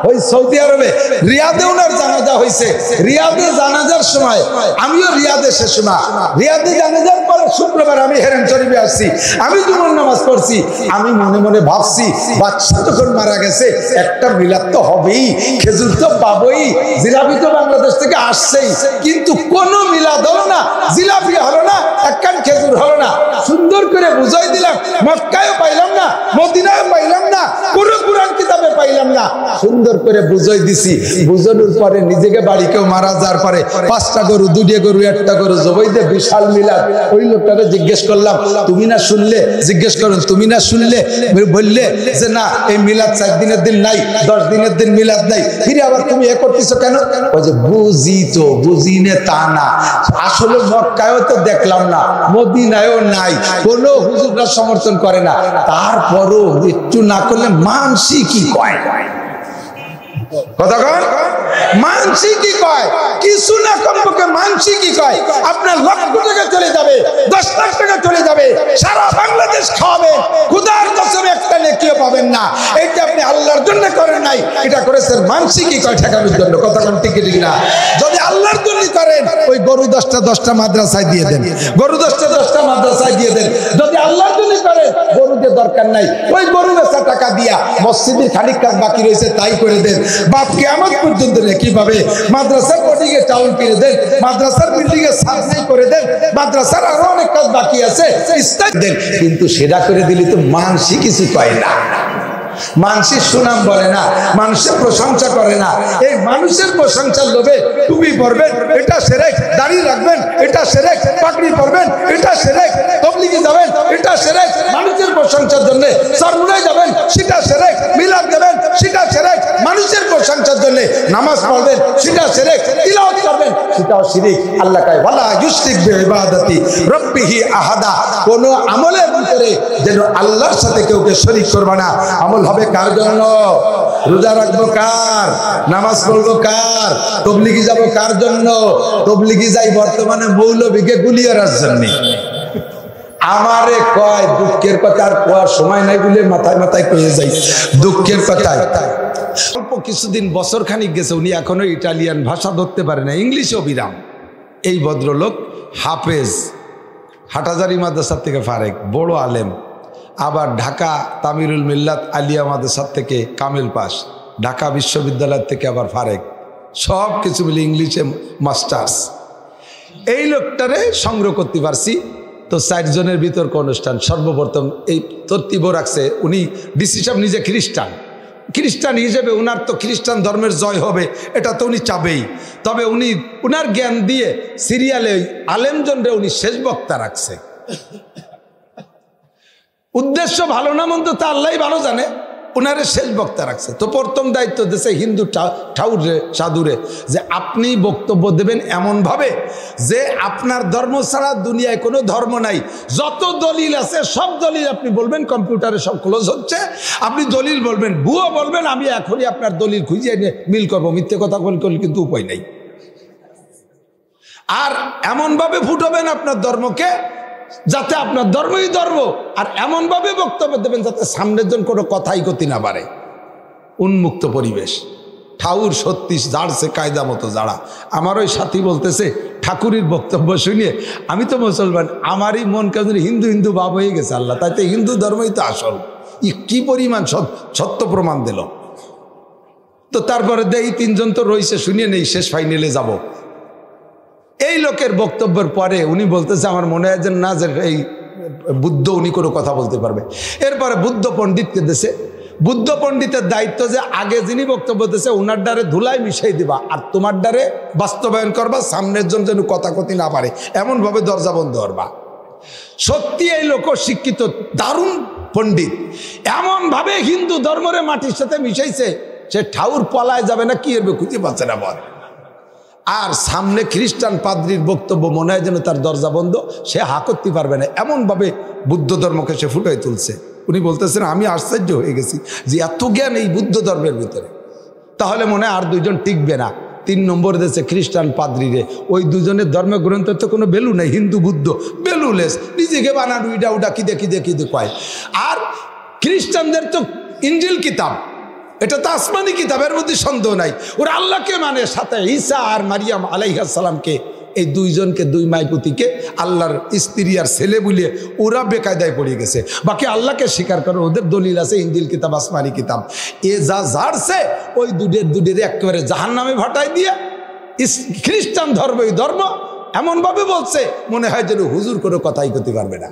ওই সৌদি আরবে রিয়াদে ওনার জানাজা হয়েছে। রিয়াদে জানাজার সময় আমিও রিয়াদে, সে সময় রিয়াদে জানাজার পরে শুক্রবার আমি হেরেম শরীফে আসছি, আমি জুমার নামাজ পড়ছি। আমি মনে মনে ভাবছি, বাচ্চা যখন মারা গেছে একটা মিলাদ তো হবেই, খেজুর তো পাবোই, জিলাপি তো বাংলাদেশ থেকে আসছেই, কিন্তু কোনো মিলাদ হলো না, জিলাপি হলো না, একখান খেজুর হলো না। সুন্দর করে বুঝাই দিলাম, মক্কায়ও পাইলাম না, মদিনায়ও পাইলাম না, কোনো কুরআন কিতাবে পাইলাম না। সুন্দর করে বুঝাই দিছি। বুঝানোর পরে নিজেকে বাড়ি কেউ মারা যাওয়ার পরে 5টা গরু, 2টা গরু, 1টা গরু জবাই দিয়ে বিশাল মিলাদ। ওই লোকটাকে জিজ্ঞেস করলাম, তুমি না শুনলে? জিজ্ঞেস করুন, তুমি না শুনলে? বললে যে না, এই মিলাদ 4 দিনের দিন নাই, 10 দিনের দিন মিলাদ নাই। ফিরে আবার তুমি এ করতেছো কেন? ওই যে বুঝি তো, বুঝি নে তা না, আসলে মক্কায়ও তো দেখলাম না, মদিনায়ও নাই, কোনো হুজুররা সমর্থন করে না। তারপরও একটু না করলে মানসি কি কয়? কথা কন, মানসি কি কয়? কিছু না কমপক্ষে মানসি কি কয়? আপনার লক্ষ টাকা চলে যাবে, 10 লাখ টাকা চলে যাবে, সারা বাংলাদেশ খাওয়াবেন, খুদার কসম একটা নেকিও পাবেন না। এটা আপনি আল্লাহর জন্য করেন নাই, এটা করেছেন মানসি কি কয় ঠেকানোর জন্য। কথা কন, ঠিক ঠিক না? যদি আল্লাহর জন্য করেন, ওই গরু 10টা মাদ্রাসায় দিয়ে দেন, গরু 10টা মাদ্রাসায় দিয়ে দেন। যদি আল্লাহর জন্য করেন, গরুদের দরকার নাই, ওই গরু বেচা টাকা দিয়া মসজিদের খানিক কাজ বাকি রয়েছে তাই করে দেন। বাপ কিয়ামত পর্যন্ত কি পাবে? মাদ্রাসার কোটিং এ চাউল কিনে দেন, মাদ্রাসার বিল্ডিং এ সার্ভে করে দেন, মাদ্রাসার আরো অনেক কাজ বাকি আছে দেন, কিন্তু সেটা করে দিলে তো মানসি কিছু পায় না, মানুষের সুনাম বলে না, মানুষের প্রশংসা করে না। এই মানুষের প্রশংসার লোভে টুপি পরবেন, এটা শিরক, দাড়ি রাখবেন, এটা শিরক, পাগড়ি পরবেন, এটা শিরক, তাবলীগে যাবেন, এটা শিরক, মানুষের প্রশংসার জন্য সরমুনায় যাবেন, সেটা শিরক, মিলাদ দেবেন, সেটা শিরক, মানুষের প্রশংসার জন্য নামাজ পড়বেন, সেটা শিরক, তিলাওয়াত করবেন, সেটাও শিরক। আল্লাহ কয় ওয়ালা ইউশরিক বিইবাদাতি রাব্বিহি আহাদা, কোন আমলের ভিতরে যেন আল্লাহর সাথে কাউকে শরীক করবে না। আমল হবে কার জন্য? রোজা রাখবো কার? নামাজ পড়বো কার? তবলিগি যাবো কার জন্য? তবলিগি যাই বর্তমানে মৌলবীকে গুলিয়ার জন্য। আমারে কয় দুঃখের কথা, আর কোয়ার সময় নাই বলে মাথায় মাথায় কয়ে যাই দুঃখের কথায়। অল্প কিছুদিন, বছর খানিক গেছে, উনি এখনো ইটালিয়ান ভাষা ধরতে পারে না, ইংলিশও বিরাম। এই ভদ্রলোক হাফেজ, হাটাজারি মাদ্রাসার থেকে ফারেক, বড় আলেম, আবার ঢাকা তামিরুল মিল্লাত আলিয়া মাদ্রাসার থেকে কামেল পাস, ঢাকা বিশ্ববিদ্যালয় থেকে আবার ফারেক, সব কিছু মিলে ইংলিশে মাস্টার্স। এই লোকটারে সংগ্রহ করতে পারছি। তো 4 জনের বিতর্ক অনুষ্ঠান সর্বপ্রথম এই তরতিব রাখছে। উনি ডিসি সাহেব নিজে খ্রিস্টান হিসেবে উনার তো খ্রিস্টান ধর্মের জয় হবে, এটা তো উনি চাবেই। তবে উনি উনার জ্ঞান দিয়ে সিরিয়ালে আলেমজনরে উনি শেষ বক্তা রাখছে। উদ্দেশ্য ভালো না মন্দ তা আল্লাহই ভালো জানে, উনারে শেষ বক্তা রাখছে। তো প্রথম দায়িত্ব দিয়েছে হিন্দু ঠাউরে সাধুরে, যে আপনি বক্তব্য দেবেন এমনভাবে যে আপনার ধর্ম ছাড়া দুনিয়ায় কোনো ধর্ম নাই, যত দলিল আছে সব দলিল আপনি বলবেন, কম্পিউটারে সব ক্লোজ হচ্ছে, আপনি দলিল বলবেন, ভুয়ো বলবেন, আমি এখনই আপনার দলিল খুঁজে এনে মিল করবো, মিথ্যে কথা বললে কিন্তু উপায় নাই। আর এমনভাবে ফুটাবেন আপনার ধর্মকে যাতে আপনার ধর্মই ধর্ম, আর এমনভাবে বক্তব্য দেবেন যাতে সামনের জন কোনো কথাই গতি না বাড়ে, উন্মুক্ত পরিবেশ। ঠাকুর সত্যি জাড়ছে কায়দা মতো জাড়া। আমার ওই সাথী বলতেছে ঠাকুরের বক্তব্য শুনিয়ে আমি তো মুসলমান, আমারই মন কেমন হিন্দু হিন্দু ভাব হয়ে গেছে। আল্লাহ তাই তো হিন্দু ধর্মই তো আসল। কি পরিমাণ সত্য প্রমাণ দিল। তো তারপরে দেই তিনজন তো রয়েছে, শুনিয়ে নেই, শেষ ফাইনালে যাব। এই লোকের বক্তব্যের পরে উনি বলতেছে আমার মনে হয় যে না, যে এই বুদ্ধ উনি কোনো কথা বলতে পারবে। এরপরে বুদ্ধ পণ্ডিতকে দেশে, বুদ্ধ পণ্ডিতের দায়িত্ব যে আগে যিনি বক্তব্য দিতেছে ওনার দ্বারে ধুলাই মিশাই দিবা, আর তোমার দ্বারে বাস্তবায়ন করবা, সামনের জন যেন কথা কথি না পারে এমনভাবে দরজা বন্ধ করবা। সত্যি এই লোক শিক্ষিত, দারুণ পণ্ডিত, এমনভাবে হিন্দু ধর্মরে মাটির সাথে মিশাইছে সে ঠাউর পলায় যাবে না, কি এর খুঁজে পাচ্ছে না বল। আর সামনে খ্রিস্টান পাদ্রির বক্তব্য মনে হয় যেন তার দরজা বন্ধ, সে হা করতে পারবে না, এমনভাবে বুদ্ধ ধর্মকে সে ফুটাই তুলছে। উনি বলতেছেন আমি আশ্চর্য হয়ে গেছি যে এত জ্ঞান এই বুদ্ধ ধর্মের ভিতরে। তাহলে মনে হয় আর দুইজন টিকবে না। 3 নম্বর দেশে খ্রিস্টান পাদ্রিরে, ওই দুজনের ধর্মগ্রন্থের তো কোনো ভ্যালু নেই, হিন্দু বুদ্ধ ভ্যালুলেস, নিজেকে বানানো ইডা উডা কি দেখি কয়। আর খ্রিস্টানদের তো ইঞ্জিল কিতাব, এটা তো আসমানি কিতাবের মধ্যে সন্দেহ নাই। ওরা আল্লাহকে মানে, সাথে ঈসা আর মারিয়াম আলাইহিস সালামকে, এই দুইজনকে, দুই মাইপুতিকে আল্লাহর স্ত্রী আর ছেলে বলিয়ে ওরা বেকায়দায় পড়ে গেছে। বাকি আল্লাহকে স্বীকার করে, ওদের দলিল আছে ইঞ্জিল কিতাব, আসমানি কিতাব। এ যা ঝাড়ছে ওই দুধের একেবারে জাহান্নামে ভাটাই দিয়ে খ্রিস্টান ধর্ম, এই ধর্ম এমনভাবে বলছে মনে হয় যেন হুজুর কোনো কথাই করতে পারবে না।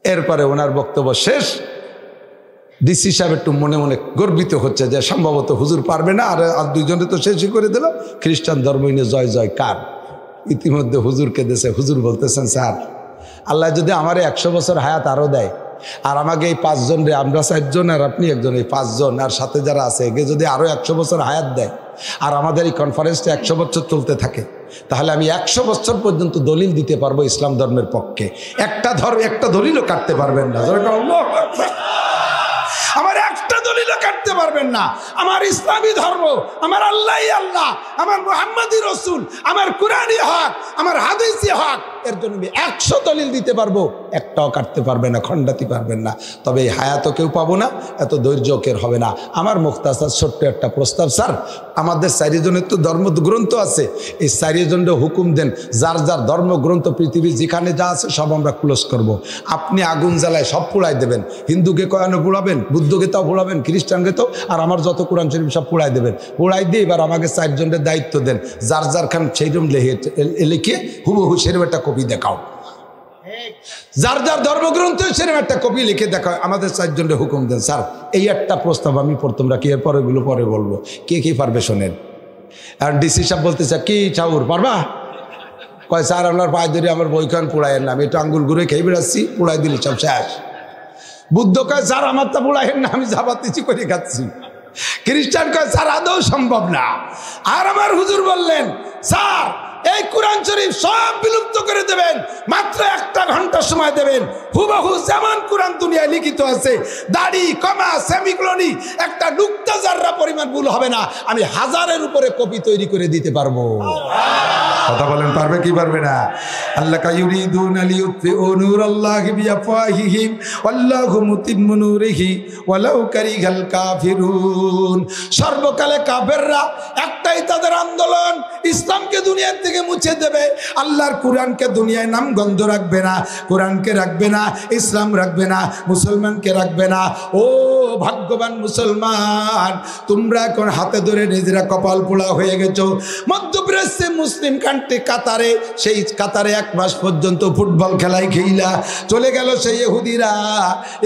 এরপরে ওনার বক্তব্য শেষ। ডিসি সাহেব একটু মনে মনে গর্বিত হচ্ছে যে সম্ভবত হুজুর পারবে না, আর দুইজনে তো শেষই করে দিল। খ্রিস্টান ধর্ম নিয়ে জয় জয় কার। ইতিমধ্যে হুজুরকে দেশে হুজুর বলতেছেন স্যার, আল্লাহ যদি আমার 100 বছর হায়াত আরও দেয়, আর আমাকে এই 5 জন রে, আমরা 4 জন আর আপনি একজন, এই 5 জন আর সাথে যারা আছে একে যদি আরও 100 বছর হায়াত দেয়, আর আমাদের এই কনফারেন্সটা 100 বছর চলতে থাকে, তাহলে আমি 100 বছর পর্যন্ত দলিল দিতে পারবো ইসলাম ধর্মের পক্ষে। একটা দলিলও কাটতে পারবেন না, আমার একটা দলিলও কাটতে পারবেন না। আমার ইসলামী ধর্ম, আমার আল্লাহই আল্লাহ, আমার মুহাম্মাদি রসুল, আমার কুরআনী হক, আমার হাদিসই হক, এর জন্য আমি 100 দলিল দিতে পারবো, একটাও কাটতে পারবে না, খণ্ডাতে পারবেন না। তবে এই হায়াতও কেউ পাবো না, এত ধৈর্য কের হবে না। আমার মুখতাসার ছোট্ট একটা প্রস্তাব স্যার, আমাদের 4 জনের তো ধর্মগ্রন্থ আছে, এই 4 জনের হুকুম দেন, যার যার ধর্মগ্রন্থ পৃথিবী যেখানে যা আছে সব আমরা ক্লোজ করব। আপনি আগুন জ্বালায় সব পোড়াই দেবেন, হিন্দুকে কয়ানো পোড়াবেন, বুদ্ধকে তাও পোড়াবেন, খ্রিস্টানকে তো, আর আমার যত কোরআন শরীফ সব পোড়াই দেবেন। পোড়াই দিয়ে এবার আমাকে 4 জনের দায়িত্ব দেন, যার যার খান সেইরকম লিখে হুবহু সেরকম একটা কপি দেখাও, যার যার ধর্মগ্রন্থ সেরকম একটা কপি লিখে দেখাও, আমাদের 4 জনের হুকুম দেন। স্যার এই একটা প্রস্তাব আমি তোমরা কি এরপরে এগুলো পরে বলবো, কে কি পারবে শোনেন। আর ডিসি সাহেব বলতেছে কি ঠাকুর পারবা? কয় স্যার আপনার পায়ে ধরে আমার বইখান পোড়াইয়ের না, আমি একটু আঙ্গুল ঘুরে খেয়ে বেড়াচ্ছি, পোড়াই দিলি সব শেষ। বুদ্ধ কয় স্যার আমার তা পোড়াইয়ের না, আমি জাবাতিছি করে খাচ্ছি। খ্রিস্টান কয় স্যার আদৌ সম্ভব না। আর আমার হুজুর বললেন স্যার এই কোরআন শরীফ সব বিলুপ্ত করে দেবেন, মাত্র 1 ঘন্টা সময় দেবেন, হুবহু যেমন কোরআন দুনিয়ায় লিখিত আছে, দাড়ি কমা সেমিক্লোনি একটা নুক্তা জাররা পরিমাণ ভুল হবে না, আমি 1000-এর উপরে কপি তৈরি করে দিতে পারবো। কথা বলেন পারবে কি পারবে না? আল্লাহ কায়ুরিদুনা লিয়ুতফিউ নূরাল্লাহি বিআফওয়াহিহিম ওয়াল্লাহু মুতিম্মু নূরিহি ওয়ালাউ কারিহাল কাফিরুন। সর্বকালে কাফেররা একটাই তাদের আন্দোলন, ইসলামকে দুনিয়া থেকে মুছে দেবে, আল্লাহর কোরআনকে দুনিয়ায় নাম গন্ধ রাখবে না, কোরআনকে রাখবে না, ইসলাম রাখবে না, মুসলমানকে রাখবে না। ও ভাগ্যবান মুসলমান, তোমরা এখন হাতে ধরে নিজেরা কপাল পোড়া হয়ে গেছো। মধ্যপ্রাচ্যে মুসলিম কান্ট্রি কাতারে, সেই কাতারে 1 মাস পর্যন্ত ফুটবল খেলায় খেইলা চলে গেল সেই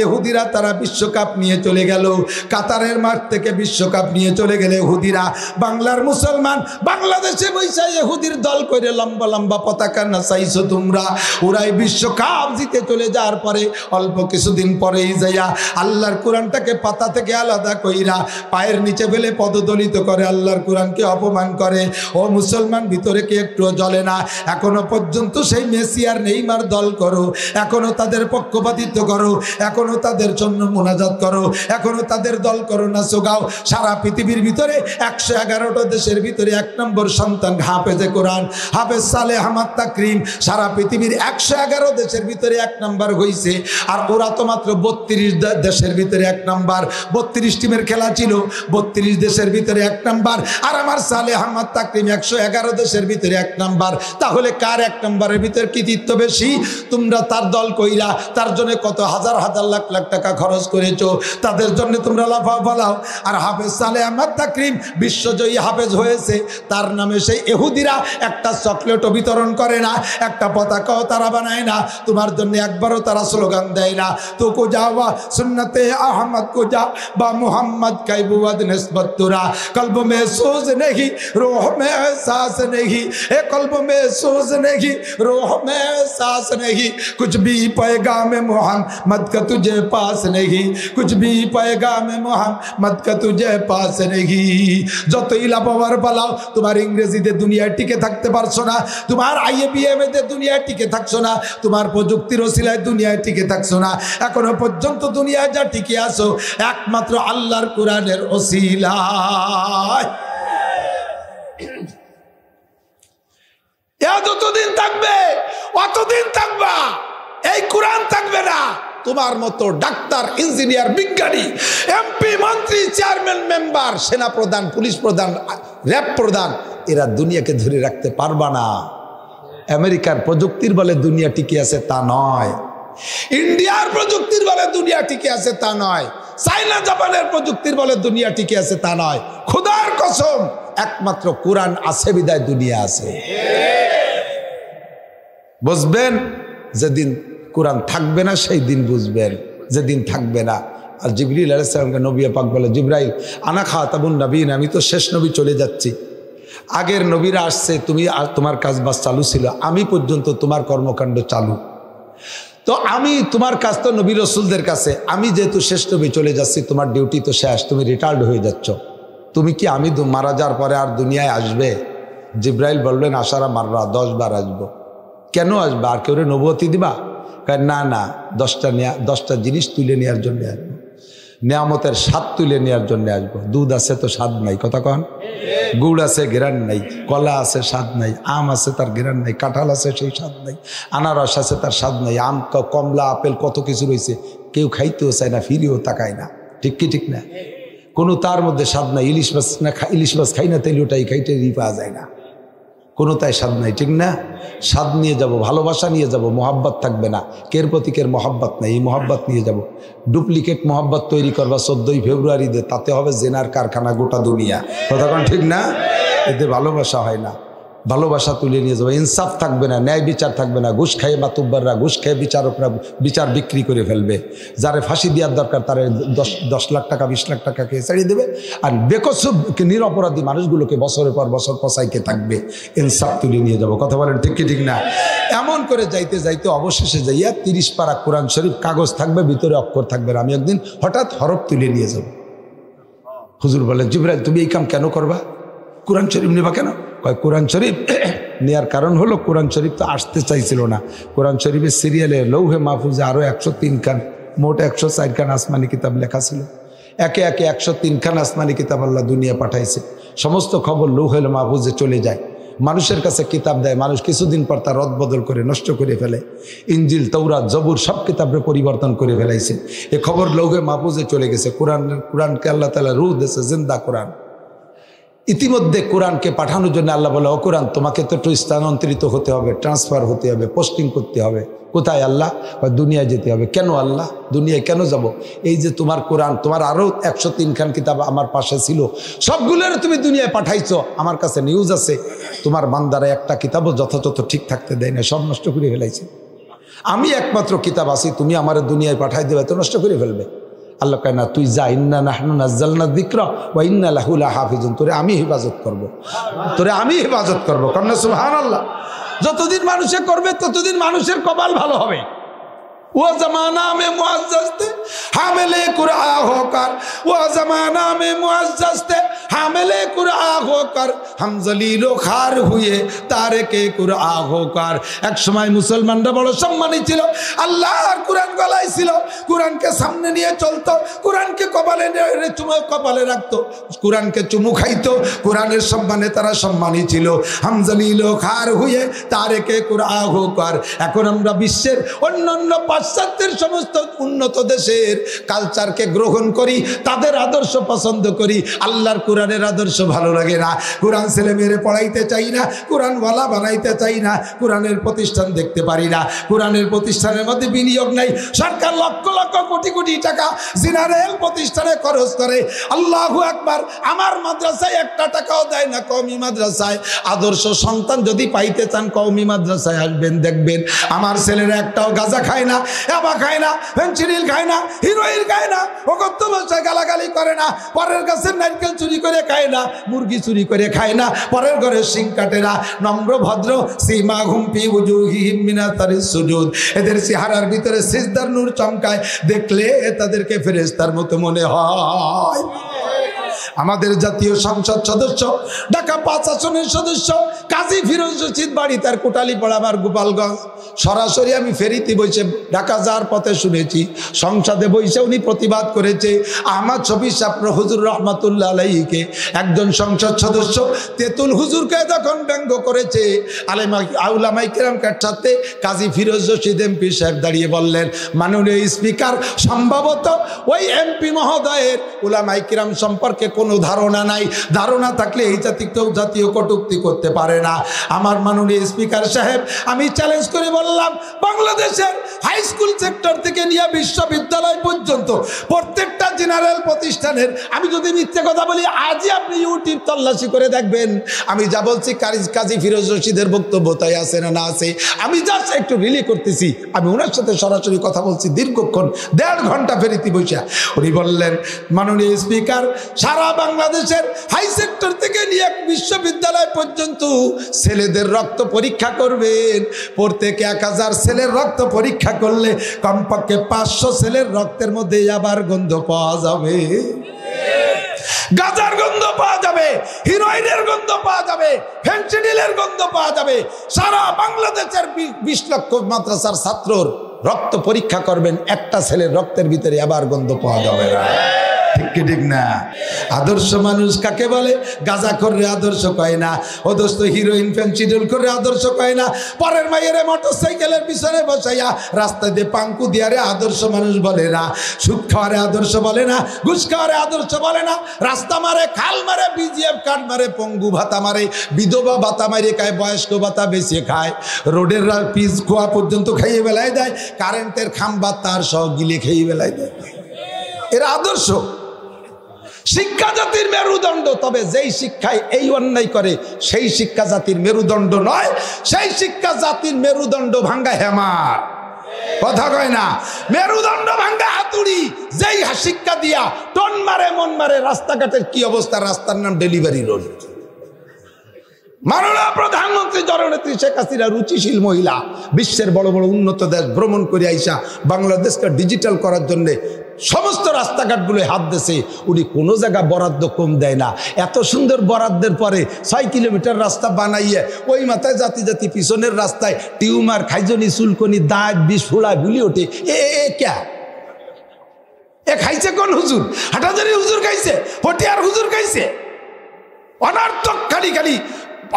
এহুদিরা তারা বিশ্বকাপ নিয়ে চলে গেল। কাতারের মাঠ থেকে বিশ্বকাপ নিয়ে চলে গেলে এহুদিরা, বাংলার মুসলমান বাংলাদেশে বৈশা এহুদির দল করে লম্বা লম্বা পতাকা নাচাইছো তোমরা। ওরাই বিশ্বকাপ জিতে চলে যাওয়ার পরে অল্প কিছুদিন পরেই যাইয়া আল্লাহর কোরআনটাকে পাতা থেকে আলাদা কইরা পায়ের নিচে ফেলে পদদলিত করে, আল্লাহর কোরআনকে অপমান করে। ও মুসলমান, ভিতরে কি একটু জ্বলে না? এখনো পর্যন্ত সেই মেসি আর নেইমার দল করো, এখনো তাদের পক্ষপাতিত্ব করো, এখনো তাদের জন্য মুনাজাত করো, এখনো তাদের দল করো না সোগাও। সারা পৃথিবীর ভিতরে 111টা দেশে দেশের ভিতরে 1 নম্বর সন্তান হাফেজে কোরআন হাফেজ সালেহ আহমদ তাকরিম সারা পৃথিবীর 111 দেশের ভিতরে 1 নম্বর হয়েছে। আর ওরা তো মাত্র 32 দেশের ভিতরে 1 নম্বর। 32 টিমের খেলা ছিল, 32 দেশের ভিতরে 1 নম্বর। আর আমার সালেহ আহমদ তাকরিম 111 দেশের ভিতরে 1 নম্বর। তাহলে কার 1 নম্বরের ভিতরে কৃতিত্ব বেশি? তোমরা তার দল কইরা, তার জন্য কত হাজার হাজার লাখ লাখ টাকা খরচ করেছো, তাদের জন্য তোমরা লাফাও ফলাও। আর হাফেজ সালেহ আহমদ তাকরিম বিশ্বজয়ী হাফেজ হয়েছে, তার নামে সেই ইহুদিরা একটা চকলেটও বিতরণ করে না, একটা পতাকাও তারা বানায় না, তোমার জন্য একবারও তারা স্লোগান দেয় না। তো কো যাওয়া সুন্নতে আহমদ কো যা বা মোহাম্মদ কাইবুয়াদ নিসবত তুরা কলব মে সোজ नहीं रूह में एहसास नहीं ए कल्ब में सोज नहीं रूह में एहसास नहीं कुछ भी पैगाम मोहम्मद का तुझे पास नहीं कुछ भी पैगाम मोहम्मद का तुझे पास नहीं। যতই লাভবার পালাও তোমার ইংরেজিতে দুনিয়ায় টিকে থাকতে পারছো না, তোমার IABM তে দুনিয়ায় টিকে থাকছো না, তোমার প্রযুক্তির ওসিলায় দুনিয়ায় টিকে থাকছো না। এখনো পর্যন্ত দুনিয়ায় যা টিকে আছো একমাত্র আল্লাহর কোরআনের ওসিলায়। যতদিন থাকবে অতদিন থাকবা, এই কোরআন থাকবে না। তোমার মতো ডাক্তার, ইঞ্জিনিয়ার, বিজ্ঞানী, MP, মন্ত্রী, চেয়ারম্যান, মেম্বার, সেনা প্রধান, পুলিশ প্রধান, র্যাব প্রধান, এরা দুনিয়াকে ধরে রাখতে পারবা না। আমেরিকার প্রযুক্তির বলে দুনিয়া টিকে আছে তা নয়, ইন্ডিয়ার প্রযুক্তির বলে দুনিয়া টিকে আছে তা নয়, চাইনা জাপানের প্রযুক্তির বলে দুনিয়া টিকে আছে তা নয়। খোদার কসম একমাত্র কোরআন আছে বিদায় দুনিয়া আছে। বুঝবেন যেদিন কোরআন থাকবে না সেই দিন বুঝবেন, যেদিন থাকবে না। আর জিবরিল আলাইহিস সালামকে নবী পাক বলে, জিবরাইল আনা খাতামুন নবীন, আমি তো শেষ নবী, চলে যাচ্ছি। আগের নবীরা আসছে, তুমি আর তোমার কাজ বাস চালু ছিল, আমি পর্যন্ত তোমার কর্মকাণ্ড চালু। তো আমি তোমার কাজ তো নবী রসুলদের কাছে, আমি যেহেতু শেষ নবী চলে যাচ্ছি, তোমার ডিউটি তো শেষ, তুমি রিটায়ার্ড হয়ে যাচ্ছ। তুমি কি আমি মারা যাওয়ার পরে আর দুনিয়ায় আসবে? জিবরাইল বললেন আশারা মাররা, 10 বার আসবো। কেন আসবে? আর কেউ নবুয়তি দিবা? না না, 10টা জিনিস তুলে নেওয়ার জন্য আসবো, নিয়ামতের স্বাদ তুলে নেওয়ার জন্য আসবো। দুধ আছে তো স্বাদ নাই, কথা কন। গুড় আছে ঘেরান নাই, কলা আছে স্বাদ নাই, আম আছে তার ঘেরান নাই, কাঁঠাল আছে সেই স্বাদ নাই, আনারস আছে তার স্বাদ নাই, আম, কমলা, আপেল কত কিছু রয়েছে, কেউ খাইতেও চায় না, ফিরিও তাকায় না। ঠিক কি ঠিক না? কোনো তার মধ্যে স্বাদ নাই। ইলিশ মাছ না, ইলিশ মাছ খাই না, তাইলে ওটাই খাইতে পাওয়া যায় না, কোনো তাই স্বাদ নাই। ঠিক না? স্বাদ নিয়ে যাব, ভালোবাসা নিয়ে যাব, মোহাব্বত থাকবে না। কের প্রতীকের মোহাব্বত নাই, এই মোহাব্বত নিয়ে যাব। ডুপ্লিকেট মোহাব্বত তৈরি করবা 14ই ফেব্রুয়ারিতে, তাতে হবে জেনার কারখানা গোটা দুনিয়া, কথা কোন ঠিক না? এতে ভালোবাসা হয় না। ভালোবাসা তুলে নিয়ে যাবো, ইনসাফ থাকবে না, ন্যায় বিচার থাকবে না। ঘুষ খাইয়ে মাতুব্বাররা, ঘুষ খেয়ে বিচারকরা বিচার বিক্রি করে ফেলবে। যারে ফাঁসি দেওয়ার দরকার তারে 10 লাখ টাকা 20 লাখ টাকা খেয়ে ছাড়িয়ে দেবে। আর বেকসুর নিরপরাধী মানুষগুলোকে বছরের পর বছর পচাইতে থাকবে। ইনসাফ তুলে নিয়ে যাবো, কথা বলেন ঠিক কি ঠিক না? এমন করে যাইতে যাইতে অবশেষে যাইয়া 30 পারা কোরআন শরীফ কাগজ থাকবে, ভিতরে অক্ষর থাকবে না। আমি একদিন হঠাৎ হরফ তুলে নিয়ে যাব। হুজুর বলেন, জিবরাইল তুমি এই কাম কেন করবা? কোরআন শরীফ নেবা কেন? কয় কোরআন শরীফ নেওয়ার কারণ হলো, কোরআন শরীফ তো আসতে চাইছিল না। কোরআন শরীফের সিরিয়ালে লৌহে মাহফুজে আরও 103 খান, মোট 104 খান আসমানি কিতাব লেখা ছিল। একে একে 103 খান আসমানি কিতাব আল্লাহ দুনিয়া পাঠাইছে। সমস্ত খবর লৌহে মাহফুজে চলে যায়, মানুষের কাছে কিতাব দেয়। মানুষ কিছুদিন পর তার রদবদল করে নষ্ট করে ফেলে। ইঞ্জিল, তৌরাত, জবুর সব কিতাবের পরিবর্তন করে ফেলাইছে। এ খবর লৌহে মাহফুজে চলে গেছে। কোরআনকে আল্লাহ তাআলা রূহ দিয়েছে, জিন্দা কোরআন। ইতিমধ্যে কোরআনকে পাঠানোর জন্য আল্লাহ বলে, ও কোরআন তোমাকে তো একটু স্থানান্তরিত হতে হবে, ট্রান্সফার হতে হবে, পোস্টিং করতে হবে। কোথায় আল্লাহ? দুনিয়ায় যেতে হবে। কেন আল্লাহ? দুনিয়ায় কেন যাব? এই যে তোমার কোরআন, তোমার আরও 103 খান কিতাব আমার পাশে ছিল, সবগুলোর তুমি দুনিয়ায় পাঠাইছো। আমার কাছে নিউজ আছে, তোমার বান্দারা একটা কিতাবও যথাযথ ঠিক থাকতে দেয় না, সব নষ্ট করে ফেলাইছে। আমি একমাত্র কিতাব আছি, তুমি আমার দুনিয়ায় পাঠাই দেবে তো নষ্ট করে ফেলবে। আল্লাহ কয় না, তুই যা, ইন্না নাহনু নাজ্জালনা যিকরা ওয়া ইন্না লাহু লাহাফিজুন, তোরে আমি হেফাজত করব, তোরে আমি হেফাজত করবো। কারণ সুবহানাল্লাহ, যতদিন মানুষে করবে ততদিন মানুষের কপাল ভালো হবে। वो जमाना में मुअज़्ज़ज़ थे हामिले कुरआ होकर, वो जमाना में मुअज़्ज़ज़ थे हामिले कुरआ होकर, हम जलीलो खार हुए तारिके कुरआ होकर। एक समय मुसलमानরা বড় সম্মানী ছিল, আল্লাহর কুরআন গলায় ছিল, কুরআনকে সামনে নিয়ে চলতো, কুরআনকে কপালে রাখতো, কুরআনকে চুমু খাইতো, কুরআনের সম্মানে তারা সম্মানী ছিল। हम जलीलो खार हुए तारिके कुरआ होकर। এখন আমরা বিশ্বের অন্যান্য পাশ্চাত্যের সমস্ত উন্নত দেশের কালচারকে গ্রহণ করি, তাদের আদর্শ পছন্দ করি, আল্লাহর কোরআনের আদর্শ ভালো লাগে না। কোরআন ছেলে মেয়েরে পড়াইতে চাই না, কোরআনওয়ালা বানাইতে চাই না, কোরআনের প্রতিষ্ঠান দেখতে পারি না, কোরআনের প্রতিষ্ঠানের মধ্যে বিনিয়োগ নাই। সরকার লক্ষ লক্ষ কোটি কোটি টাকা জেনারেল প্রতিষ্ঠানে খরচ করে। আল্লাহু আকবার। আমার মাদ্রাসায় একটা টাকাও দেয় না কওমি মাদ্রাসায়। আদর্শ সন্তান যদি পাইতে চান কওমি মাদ্রাসায় আসবেন, দেখবেন আমার ছেলেরা একটাও গাঁজা খায় না, এবা খায় না, ফেনসিডিল খায় না, হিরোইন খায় না, অকথ্য ভাষায় গালাগালি করে না, পরের গাছের নারকেল চুরি করে খায় না, মুরগি চুরি করে খায় না, পরের ঘরে শিং কাটে না, নম্র ভদ্র, সীমাহুম ফি উজুহিহিম মিনাতারিস সুজুদ। এদের চেহারার ভিতরে সিজদার নূর চমকায়, দেখলে তাদেরকে ফেরেশতার মতো মনে হয়। আমাদের জাতীয় সংসদ সদস্য, ঢাকা 5 আসনের সদস্য কাজী ফিরোজ রশিদ বাড়ি তার কোটালীপাড়া, আমার গোপালগঞ্জ। সরাসরি আমি ফেরিতে বসে ঢাকা যাওয়ার পথে শুনেছি, সংসদে বসে উনি প্রতিবাদ করেছে আহমদ শফি সাহেব হুজুর রহমাতুল্লাহ আলাইহিকে। একজন সংসদ সদস্য তেতুল হুজুরকে যখন ব্যঙ্গ করেছে, উলামায়ে কেরামদের সাথে কাজী ফিরোজ রশিদ এমপি সাহেব দাঁড়িয়ে বললেন, মাননীয় স্পিকার, সম্ভবত ওই এমপি মহোদয়ের উলামায়ে কেরাম সম্পর্কে কোনো ধারণা নাই, ধারণা থাকলে এই জাতীয় কটূক্তি করতে পারে না। আমার মাননীয় স্পিকার সাহেব, আমি চ্যালেঞ্জ করে বললাম, বাংলাদেশের হাই স্কুল সেক্টর থেকে নিয়ে বিশ্ববিদ্যালয় পর্যন্ত প্রত্যেকটা জেনারেল প্রতিষ্ঠানের, আমি যদি মিথ্যে কথা বলি আজই আপনি ইউটিউব তল্লাশি করে দেখবেন, আমি যা বলছি কাজী ফিরোজ রশিদের বক্তব্য তাই আছে না না আছে। আমি জাস্ট একটু রিলি করতেছি, আমি ওনার সাথে সরাসরি কথা বলছি দীর্ঘক্ষণ, 1.5 ঘন্টা ফেরিতে বসে। উনি বললেন, মাননীয় স্পিকার, সারা বাংলাদেশের হাই সেক্টর থেকে নিয়ে বিশ্ববিদ্যালয় পর্যন্ত ছেলেদের রক্ত পরীক্ষা করবেন, প্রত্যেক 1000 ছেলের রক্ত পরীক্ষা করলে কমপক্ষে 500 ছেলের রক্তের মধ্যে আবার গন্ধ পাওয়া যাবে, গাঁজার গন্ধ পাওয়া যাবে, হিরোইনের গন্ধ পাওয়া যাবে, ফেনসিডিলের গন্ধ পাওয়া যাবে। সারা বাংলাদেশের 20 লক্ষ মাদ্রাসার ছাত্রর রক্ত পরীক্ষা করবেন, একটা ছেলের রক্তের ভিতরে আবার গন্ধ পাওয়া যাবে না। ঠিক না? আদর্শ মানুষ কাকে বলে? গাঁজা করে আদর্শ কয় না, ও দোস্ত হিরোইন ফেনসিডিল করে আদর্শ কয় না, পরের মাইয়ের মোটরসাইকেলের পিছনে বসাইয়া রাস্তায় দিয়ে পাঙ্কু দিয়ারে আদর্শ মানুষ বলে না, সুদ খাওয়ারে আদর্শ বলে না, ঘুষ খাওয়ারে আদর্শ বলে না, রাস্তা মারে, খাল মারে, বিজিএফ কার্ড মারে, পঙ্গু ভাতা মারে, বিধবা ভাতা মারে খায়, বয়স্ক ভাতা বেশি খায়, রোডের পিচ খোয়া পর্যন্ত খাইয়ে বেলায় দেয়, কারেন্টের খাম্বা তার সহ গিলে খেয়ে বেলায় দেয়। এরা আদর্শ। শিক্ষা জাতির মেরুদণ্ড, তবে যেই শিক্ষায় এই অন্যায় করে সেই শিক্ষা জাতির মেরুদণ্ড নয়, সেই শিক্ষা জাতির মেরুদণ্ড ভাঙ্গা হেমার, কথা কয় না, মেরুদণ্ড ভাঙ্গা হাতুড়ি। যেই শিক্ষা দিয়া টন মারে, মন মারে, রাস্তাঘাটের কি অবস্থা, রাস্তার নাম ডেলিভারি রোড। মাননীয় প্রধানমন্ত্রী জননেত্রী শেখ হাসিনা রুচিশীল মহিলা, বিশ্বের বড় বড় উন্নত দেশ ভ্রমণ করে আইসা বাংলাদেশকে ডিজিটাল করার জন্য সমস্ত রাস্তাঘাটগুলো হাত দিয়েছে। উনি কোনো জায়গা বরাদ্দ কম দেয় না। এত সুন্দর বরাদ্দের পরে 6 কিলোমিটার রাস্তা বানাইয়ে ওই মাথায় জাতি জাতি পিছনের রাস্তায় টিউমার, খাইজনি, চুলকনি, দাঁত, বিষ ফোড়া গুলি ওঠে। এ খাইছে কোন হুজুর? হাটাজারি হুজুর খাইছে, পটিয়ার হুজুর খাইছে। অনার্থক খালি খালি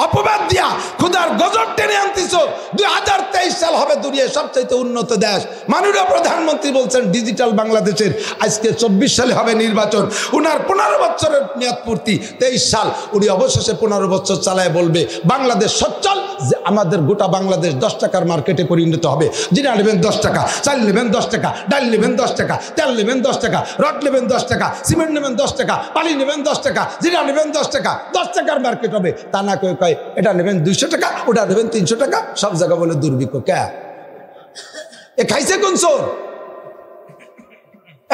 অপবাদ দিয়া খুদার গজব টেনে আনতেছ। 2023 সাল হবে দুনিয়ার সবচাইতে উন্নত দেশ। মাননীয় প্রধানমন্ত্রী বলছেন ডিজিটাল বাংলাদেশের, আজকে 24 সালে হবে নির্বাচন, উনার 15 বছরের মেয়াদ পূর্তি 23 সাল, উনি অবশেষে 15 বছর চালায় বলবে বাংলাদেশ সচ্ছল, যে আমাদের গোটা বাংলাদেশ 10 টাকার মার্কেটে পরিণত হবে। জিরা নেবেন 10 টাকা, চাল নেবেন 10 টাকা, ডাল নেবেন 10 টাকা, তেল নেবেন 10 টাকা, রড নেবেন 10 টাকা, সিমেন্ট নেবেন 10 টাকা, বালি নেবেন 10 টাকা, জিরা নেবেন 10 টাকা, 10 টাকার মার্কেট হবে। তা না কয়ে কয় এটা নেবেন 200 টাকা, ওটা নেবেন 300 টাকা, সব জায়গা বলে দুর্ভিক্ষ। কে এ খাইছে কোন চোর?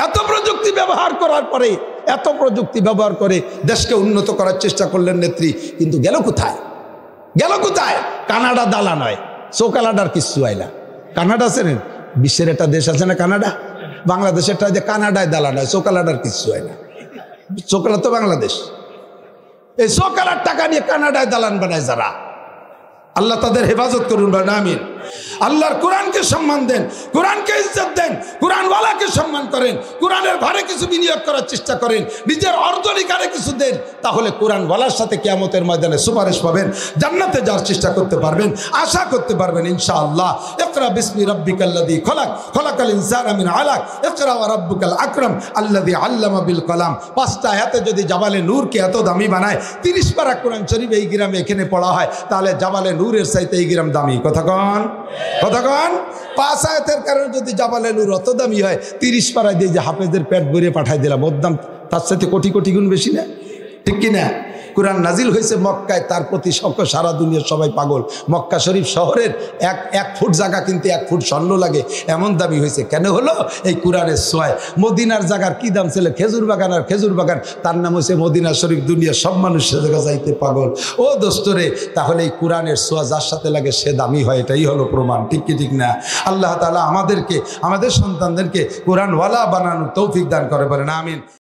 এত প্রযুক্তি ব্যবহার করার পরে, এত প্রযুক্তি ব্যবহার করে দেশকে উন্নত করার চেষ্টা করলেন নেত্রী, কিন্তু গেল কোথায়? গেল কোথায়? কানাডা দালা নয়, চোকালাডার কিচ্ছু আইলা। কানাডা ছেড়ে বিশ্বের একটা দেশ আছে না কানাডা, বাংলাদেশেরটা যে কানাডায় দালান হয়, চোকালাডার কিছু হয় না। চোকালা তো বাংলাদেশ, এই চোকালার টাকা নিয়ে কানাডায় দালান বানায় যারা, আল্লাহ তাদের হেফাজত করুন। আমিন। আল্লাহর কোরআনকে সম্মান দেন, কোরআনকে ইজ্জত দেন, কোরআনওয়ালাকে সম্মান করেন, কোরআনের ভারে কিছু বিনিয়োগ করার চেষ্টা করেন, নিজের অর্জনিকারে কিছু দেন, তাহলে কোরআনওয়ালার সাথে কিয়ামতের ময়দানে সুপারিশ পাবেন, জান্নাতে যাওয়ার চেষ্টা করতে পারবেন, আশা করতে পারবেন ইনশাআল্লাহ। ইকরা বিসমি রাব্বিকাল্লাযী খলাক, খলাকাল ইনসানা মিন আলাক, ইকরা ওয়া রাব্বুকাল আকরাম আল্লাযী আল্লামা বিল কলাম। পাঁচটা আয়াতে যদি জাবালে নূরকে এত দামি বানায়, 30 পারা কোরআন শরীফ এই গ্রামে এখানে পড়া হয়, তাহলে জাবালে নূরের চাইতে এই গ্রাম দামি। কথাগণ কথাগণ, 5 আয়াতের কারণে যদি জাবালে নূর অত দামি হয়, 30 পারায় দিয়ে যে হাফেজদের পেট ভরিয়ে পাঠাই দিলাম, ওর দাম তার সাথে কোটি কোটি গুণ বেশি না? ঠিক কিনা? কোরআন নাজিল হয়েছে মক্কায়, তার প্রতি সারা দুনিয়ার সবাই পাগল। মক্কা শরীফ শহরের এক ফুট জায়গা কিন্তু 1 ফুট স্বর্ণ লাগে, এমন দামি হয়েছে। কেন হলো? এই কোরআনের ছোঁয়ায়। মদিনার জায়গার কি দাম ছিল? খেজুর বাগান আর খেজুর বাগান, তার নাম হয়েছে মদিনা শরীফ। দুনিয়ার সব মানুষের জায়গা যাইতে পাগল। ও দোস্তরে, তাহলে এই কোরআনের ছোঁয়া যার সাথে লাগে সে দামি হয়, এটাই হলো প্রমাণ। ঠিক কি ঠিক না? আল্লাহ তাআলা আমাদেরকে, আমাদের সন্তানদেরকে কোরআনওয়ালা বানানোর তৌফিক দান করে বলেন আমিন।